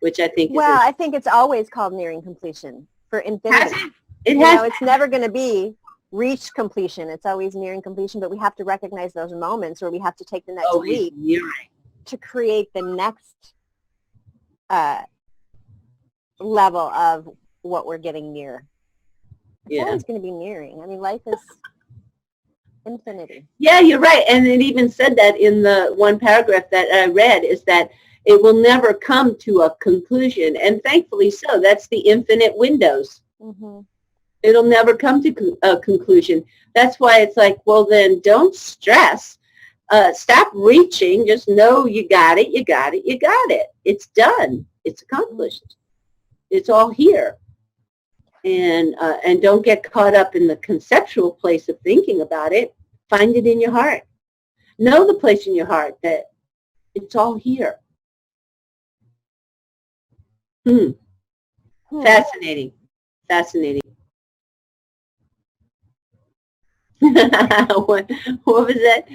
which I think is.
Well, I think it's always called nearing completion for infinity. It's never going to be reached completion. It's always nearing completion, but we have to recognize those moments where we have to take the next leap to create the next level of what we're getting near. It's always going to be nearing. I mean, life is infinity.
Yeah, you're right. And it even said that in the one paragraph that I read is that it will never come to a conclusion. And thankfully so. That's the infinite windows. Mm-hmm. It'll never come to a conclusion. That's why it's like, well, then don't stress. Stop reaching. Just know you got it, you got it, you got it. It's done. It's accomplished. It's all here. And don't get caught up in the conceptual place of thinking about it. Find it in your heart. Know the place in your heart that it's all here. Fascinating. Fascinating. What was that?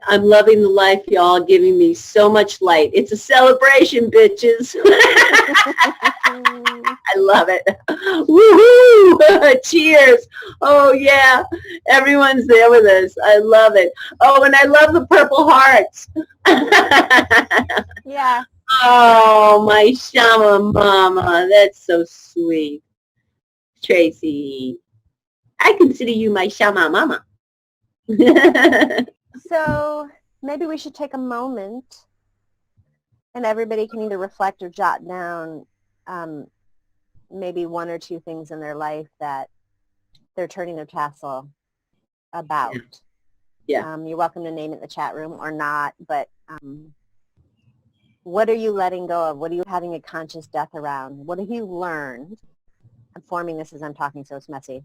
I'm loving the life, y'all, giving me so much light. It's a celebration, bitches. I love it. Woohoo! Cheers. Oh, yeah. Everyone's there with us. I love it. Oh, and I love the purple hearts.
Yeah.
Oh, my Shama mama. That's so sweet. Tracy, I consider you my Shama mama.
So maybe we should take a moment and everybody can either reflect or jot down maybe one or two things in their life that they're turning their tassel about.
Yeah.
You're welcome to name it in the chat room or not, but what are you letting go of? What are you having a conscious death around? What have you learned? I'm forming this as I'm talking, so it's messy.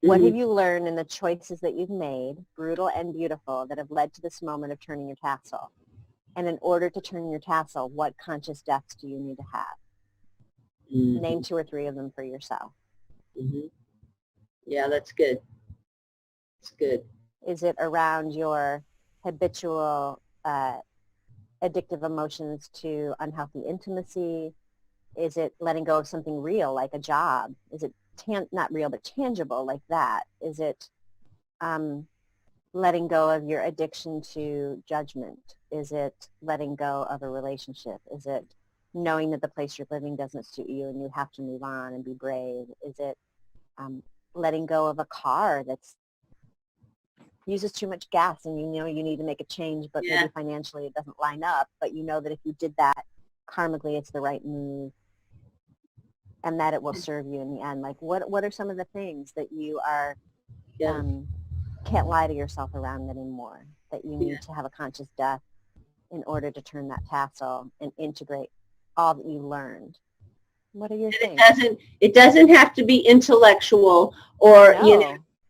What have you learned in the choices that you've made, brutal and beautiful, that have led to this moment of turning your tassel? And in order to turn your tassel, what conscious deaths do you need to have? Name 2 or 3 of them for yourself.
Yeah, that's good. That's good.
Is it around your habitual addictive emotions to unhealthy intimacy? Is it letting go of something real, like a job? Is it not real, but tangible, like that? Is it letting go of your addiction to judgment? Is it letting go of a relationship? Is it knowing that the place you're living doesn't suit you and you have to move on and be brave? Is it letting go of a car that's uses too much gas and you know you need to make a change, but maybe financially it doesn't line up, but you know that if you did that, karmically it's the right move and that it will serve you in the end? Like what are some of the things that you are can't lie to yourself around anymore, that you need to have a conscious death in order to turn that tassel and integrate all that you learned? What are your things?
It doesn't have to be intellectual or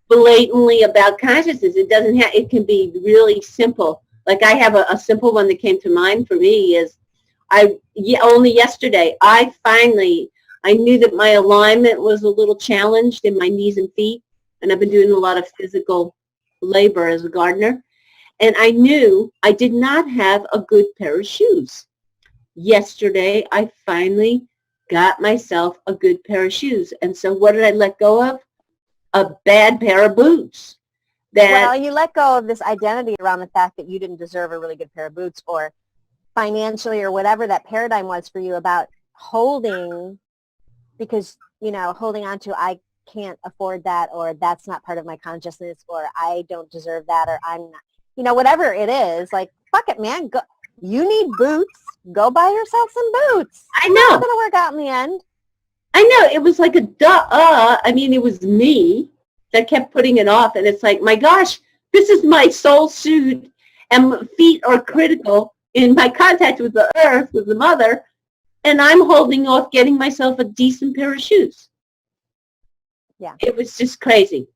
blatantly about consciousness. It can be really simple. Like I have a simple one that came to mind for me is only yesterday I knew that my alignment was a little challenged in my knees and feet, and I've been doing a lot of physical labor as a gardener, and I knew I did not have a good pair of shoes. Yesterday, I finally got myself a good pair of shoes, and so what did I let go of? A bad pair of boots.
Well, you let go of this identity around the fact that you didn't deserve a really good pair of boots, or financially or whatever that paradigm was for you about holding because, holding on to I can't afford that, or that's not part of my consciousness, or I don't deserve that, or I'm not, whatever it is, like, fuck it, man. Go, you need boots. Go buy yourself some boots.
I
It's
know.
going to work out in the end.
I know. It was like a I mean, it was me that kept putting it off. And it's like, my gosh, this is my soul suit, and my feet are critical in my contact with the earth, with the mother, and I'm holding off getting myself a decent pair of shoes.
Yeah.
It was just crazy.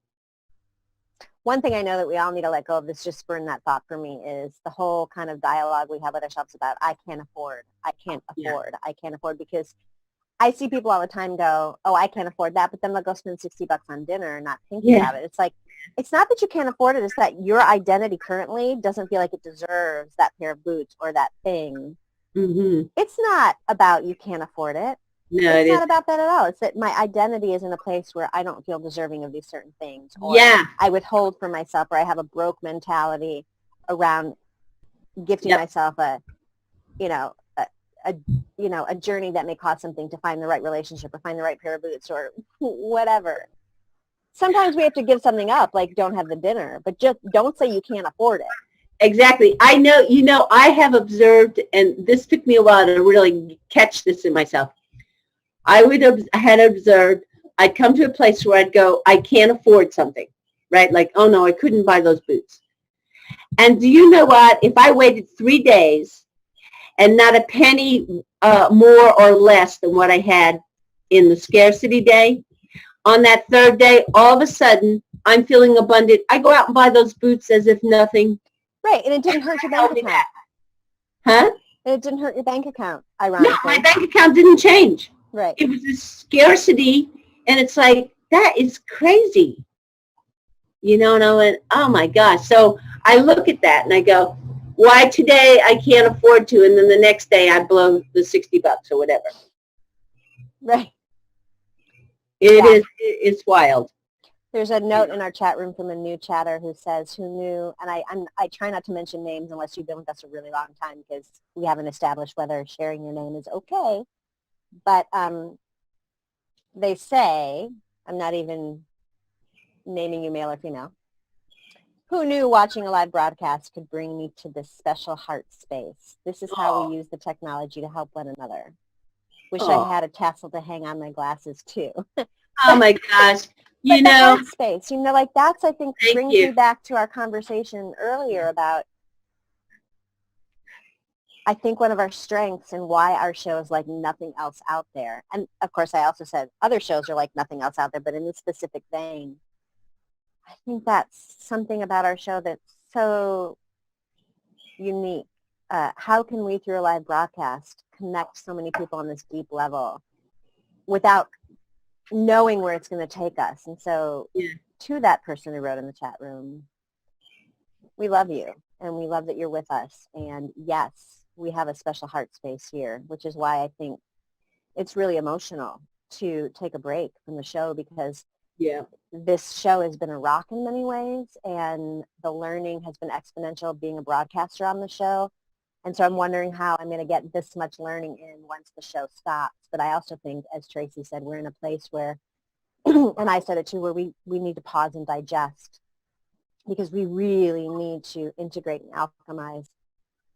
One thing I know that we all need to let go of, this just spurned that thought for me, is the whole kind of dialogue we have with ourselves about I can't afford, I can't afford, I can't afford, because I see people all the time go, oh, I can't afford that, but then they'll go spend $60 on dinner and not thinking about it. It's like, it's not that you can't afford it, it's that your identity currently doesn't feel like it deserves that pair of boots or that thing.
Mm-hmm.
It's not about you can't afford it.
No,
It's not about that at all. It's that my identity is in a place where I don't feel deserving of these certain things. Or I withhold for myself, or I have a broke mentality around gifting myself a journey that may cost something to find the right relationship or find the right pair of boots or whatever. Sometimes we have to give something up, like don't have the dinner, but just don't say you can't afford it.
Exactly. I know, I have observed, and this took me a while to really catch this in myself. I had observed, I'd come to a place where I'd go, I can't afford something, right? Like, oh no, I couldn't buy those boots. And do you know what? If I waited 3 days and not a penny more or less than what I had in the scarcity day, on that third day, all of a sudden, I'm feeling abundant. I go out and buy those boots as if nothing.
Right, and it didn't hurt your bank account.
Huh?
And it didn't hurt your bank account, ironically.
No, my bank account didn't change.
Right.
It was a scarcity, and it's like, that is crazy. And I went, oh my gosh. So I look at that and I go, why today I can't afford to, and then the next day I blow the $60 or whatever.
Right.
It's wild.
There's a note in our chat room from a new chatter who says, who knew, and I try not to mention names unless you've been with us a really long time, because we haven't established whether sharing your name is okay. But they say, I'm not even naming you male or female, who knew watching a live broadcast could bring me to this special heart space? This is how we use the technology to help one another. Wish I had a tassel to hang on my glasses too.
Oh my gosh.
But the heart space, like that's, I think, brings me
you
back to our conversation earlier about, I think one of our strengths and why our show is like nothing else out there. And of course, I also said other shows are like nothing else out there, but in this specific vein, I think that's something about our show that's so unique. How can we, through a live broadcast, connect so many people on this deep level without knowing where it's going to take us? And so to that person who wrote in the chat room, we love you, and we love that you're with us. And yes, we have a special heart space here, which is why I think it's really emotional to take a break from the show, because this show has been a rock in many ways, and the learning has been exponential being a broadcaster on the show. And so I'm wondering how I'm going to get this much learning in once the show stops. But I also think, as Tracy said, we're in a place where, and I said it too, where we need to pause and digest, because we really need to integrate and alchemize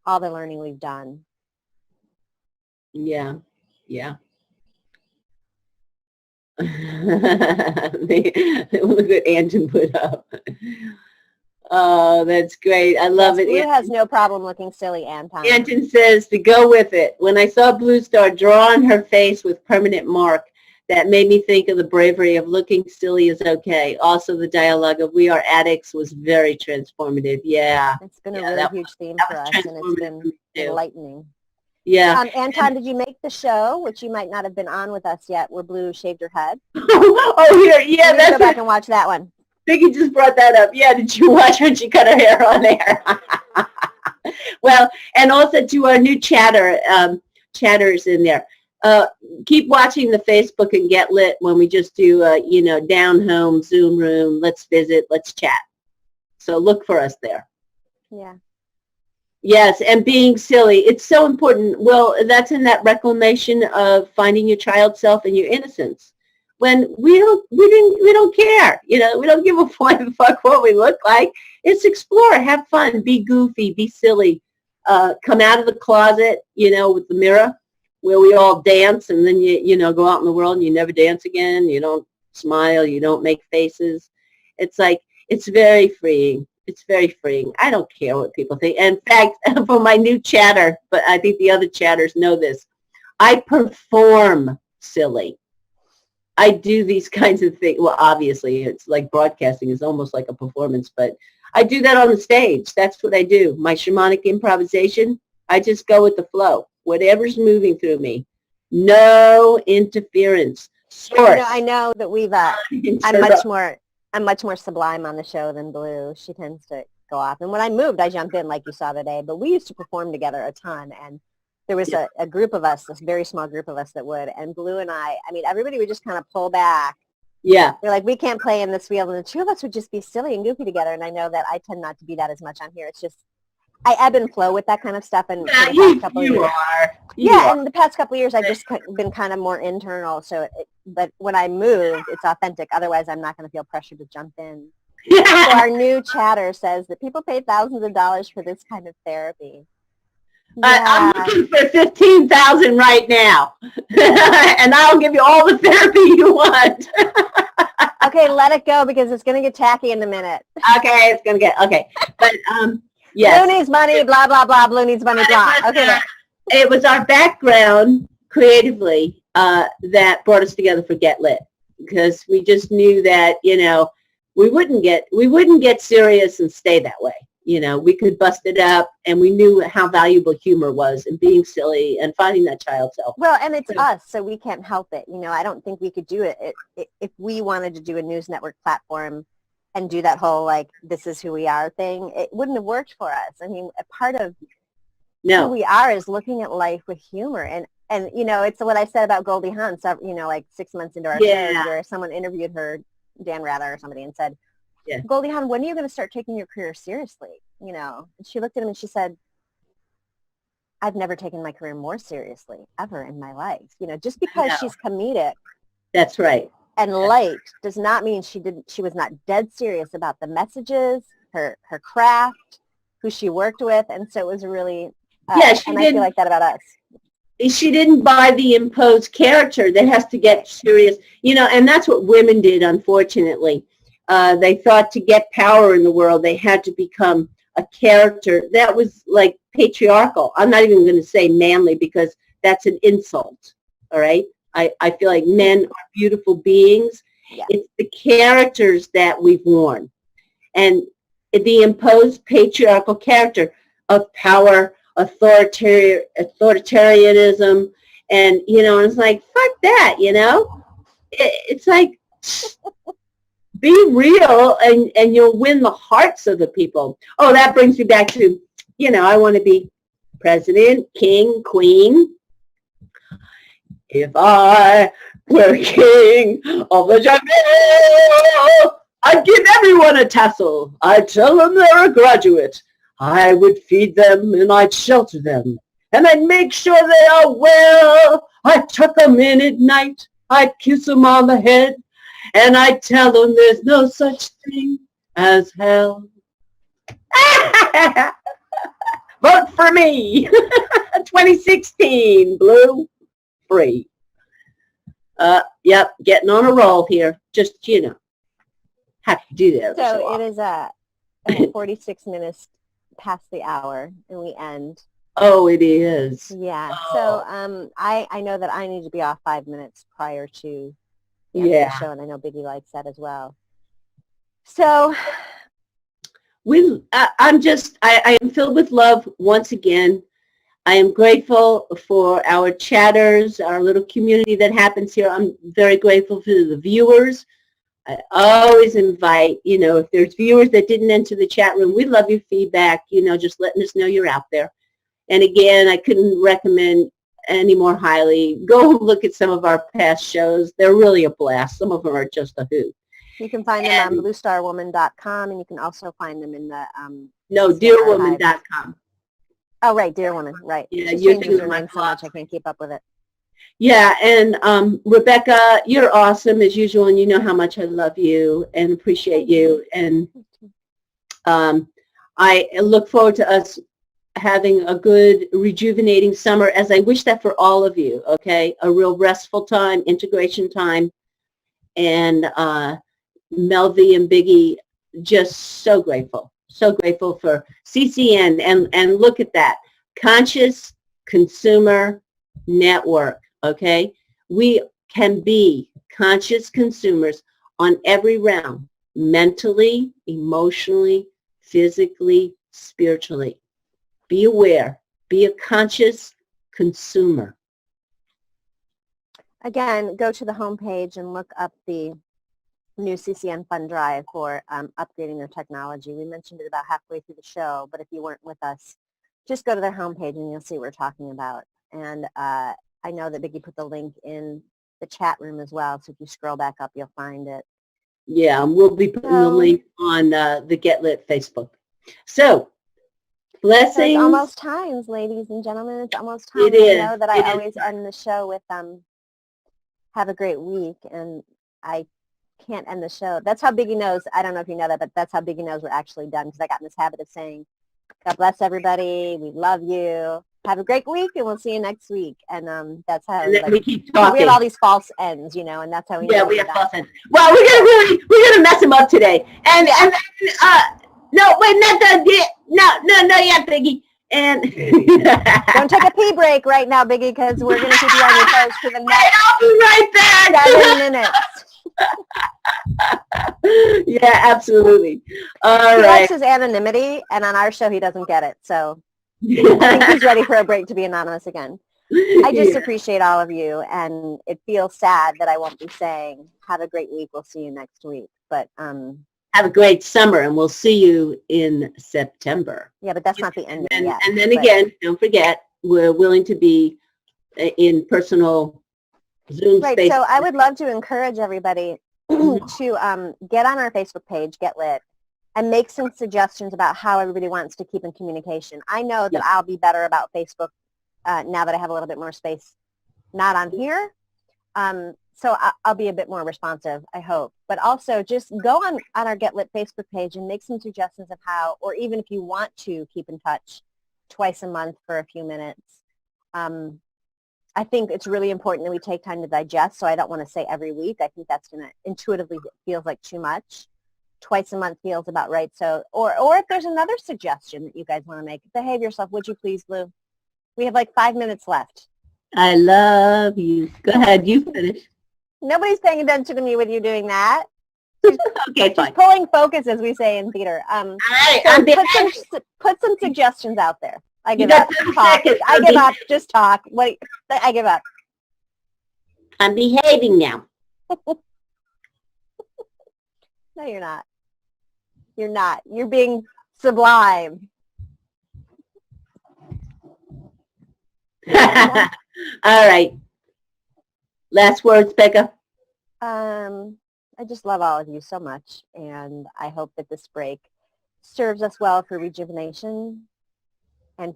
all the learning we've done.
Yeah. Look at Anton put up. Oh, that's great. I love it.
Blue has no problem looking silly, Anton.
Anton says, to go with it. When I saw Blue Star draw on her face with permanent mark, that made me think of the bravery of looking silly is okay. Also, the dialogue of we are addicts was very transformative. Yeah.
It's been a really huge theme for us, and it's been enlightening.
Yeah.
Anton, did you make the show, which you might not have been on with us yet, where Blue shaved her head?
Oh, here. Yeah, that's
go back and watch that one.
Vicky just brought that up. Yeah, did you watch when she cut her hair on there? Well, and also to our new chatters in there. Keep watching the Facebook and Get Lit when we just do, down home, Zoom room, let's visit, let's chat. So look for us there.
Yeah.
Yes, and being silly. It's so important. Well, that's in that reclamation of finding your child self and your innocence. When we don't care. We don't give a flying fuck what we look like. It's explore, have fun, be goofy, be silly. Come out of the closet, with the mirror where we all dance, and then go out in the world and you never dance again. You don't smile, you don't make faces. It's like, it's very freeing. It's very freeing. I don't care what people think. In fact, for my new chatter, but I think the other chatters know this, I perform silly. I do these kinds of things. Well, obviously, it's like broadcasting is almost like a performance, but I do that on the stage. That's what I do. My shamanic improvisation, I just go with the flow. Whatever's moving through me. No interference. Source.
I know that I'm much more sublime on the show than Blue. She tends to go off. And when I moved, I jumped in like you saw today. But we used to perform together a ton. And there was a group of us, this very small group of us that would. And Blue and I mean, everybody would just kind of pull back.
Yeah.
We're like, we can't play in this field. And the two of us would just be silly and goofy together. And I know that I tend not to be that as much on here. It's just, I ebb and flow with that kind of stuff. And
Yeah,
for the past couple of
you
years,
are.
in the past couple of years, I've just been kind of more internal. But when I moved, it's authentic. Otherwise, I'm not going to feel pressured to jump in. So our new chatter says that people pay thousands of dollars for this kind of therapy.
I'm looking for 15,000 right now, and I'll give you all the therapy you want.
Okay, let it go because it's going to get tacky in a minute.
Okay, it's going to get okay, but yes.
Blue needs money, blah blah blah. Blue needs money, blah. Okay.
It was our background creatively that brought us together for Get Lit, because we just knew that we wouldn't get serious and stay that way. We could bust it up, and we knew how valuable humor was and being silly and finding that child self.
Well, and it's us, so we can't help it. I don't think we could do it if we wanted to do a news network platform and do that whole, like, this is who we are thing. It wouldn't have worked for us. I mean, a part of who we are is looking at life with humor. And it's what I said about Goldie Hawn, like 6 months into our show, where someone interviewed her, Dan Rather or somebody, and said, Goldie Hawn, when are you going to start taking your career seriously? And she looked at him and she said, I've never taken my career more seriously ever in my life. Just because she's comedic.
That's right.
And light does not mean she was not dead serious about the messages, her craft, who she worked with. And so it was really, I feel like that about us.
She didn't buy the imposed character that has to get serious, and that's what women did, unfortunately. They thought to get power in the world, they had to become a character that was like patriarchal. I'm not even going to say manly because that's an insult. All right. I feel like men are beautiful beings. Yeah. It's the characters that we've worn, and the imposed patriarchal character of power, authoritarianism, and it's like, fuck that. It's like, be real, and you'll win the hearts of the people. Oh, that brings me back to, I want to be president, king, queen. If I were king of the jungle, I'd give everyone a tassel. I'd tell them they're a graduate. I would feed them and I'd shelter them. And I'd make sure they are well. I'd tuck them in at night. I'd kiss them on the head. And I'd tell them there's no such thing as hell. Vote for me. 2016, Blue. Free. Yep, getting on a roll here. Just, have to do that.
So it is 46 minutes past the hour, and we end.
Oh, it is.
Yeah. Oh. So I know that I need to be off 5 minutes prior to the end of the show, and I know Biggie likes that as well. So
I am filled with love once again. I am grateful for our chatters, our little community that happens here. I'm very grateful for the viewers. I always invite, if there's viewers that didn't enter the chat room, we love your feedback, just letting us know you're out there. And again, I couldn't recommend any more highly. Go look at some of our past shows. They're really a blast. Some of them are just a hoot.
You can find them on bluestarwoman.com, and you can also find them in the...
dearwoman.com.
Oh, right, Dear Woman, right.
Yeah,
She
you're
changes
doing
her
my
name so much I can't keep up with it.
Yeah, and Rebecca, you're awesome as usual, and you know how much I love you and appreciate you. And I look forward to us having a good, rejuvenating summer, as I wish that for all of you, okay? A real restful time, integration time. And Melvi and Biggie, just so grateful for CCN. And look at that, Conscious Consumer Network, okay? We can be conscious consumers on every realm, mentally, emotionally, physically, spiritually. Be aware. Be a conscious consumer.
Again, go to the homepage and look up the new CCN Fund Drive for upgrading their technology. We mentioned it about halfway through the show, but if you weren't with us, just go to their homepage and you'll see what we're talking about. And I know that Biggie put the link in the chat room as well, so if you scroll back up, you'll find it.
Yeah, we'll be putting the link on the Get Lit Facebook. So, blessings.
So it's almost time, ladies and gentlemen. It's almost time.
It is.
I know that I always end the show with have a great week, and I can't end the show. That's how Biggie knows. I don't know if you know that, but that's how Biggie knows we're actually done, because I got in this habit of saying, God bless everybody. We love you. Have a great week, and we'll see you next week. And that's how
and then we keep talking.
We have all these false ends, you know, and that's how we know
we have false ends. Well, we're gonna mess him up today. And no, wait, not the no, yeah, Biggie. And
don't take a pee break right now, Biggie, because we're gonna keep you on your toes for the next
I'll be right back.
7 minutes.
Yeah, absolutely. All
he
right.
likes his anonymity, and on our show he doesn't get it. So I think he's ready for a break to be anonymous again. I just appreciate all of you, and it feels sad that I won't be saying, have a great week, we'll see you next week. But
have a great summer, and we'll see you in September.
Yeah, but that's not the end yet.
And then again, don't forget, we're willing to be in personal Zoom
right,
space.
so I would love to encourage everybody to get on our Facebook page, Get Lit, and make some suggestions about how everybody wants to keep in communication. I know that I'll be better about Facebook now that I have a little bit more space, not on here. So I'll be a bit more responsive, I hope. But also just go on our Get Lit Facebook page and make some suggestions of how, or even if you want to keep in touch twice a month for a few minutes. I think it's really important that we take time to digest, so I don't want to say every week. I think that's going to intuitively feels like too much. Twice a month feels about right. So, or if there's another suggestion that you guys want to make, behave yourself, would you please, Lou? We have like 5 minutes left.
I love you. Go ahead, you finish.
Nobody's paying attention to me with you doing that.
Okay, fine.
She's pulling focus, as we say in theater.
All right,
so put some suggestions out there. I give up. Talk. I give up. Just talk. Wait, I give up.
I'm behaving now.
No, you're not. You're not. You're being sublime.
All right. Last words, Becca.
I just love all of you so much, and I hope that this break serves us well for rejuvenation and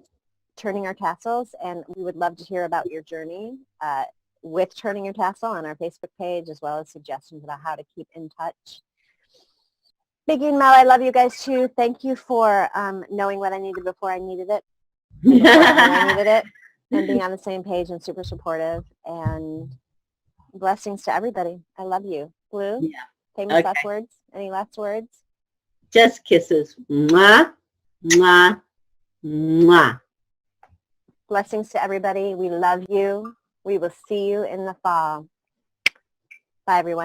turning our tassels, and we would love to hear about your journey with turning your tassel on our Facebook page, as well as suggestions about how to keep in touch. Biggie and Mel, I love you guys too. Thank you for knowing what I needed before I needed it, before I needed it, and being on the same page and super supportive. And blessings to everybody. I love you. Blue, famous last words? Any last words?
Just kisses. Mwah, mwah, mwah.
Blessings to everybody. We love you. We will see you in the fall. Bye, everyone.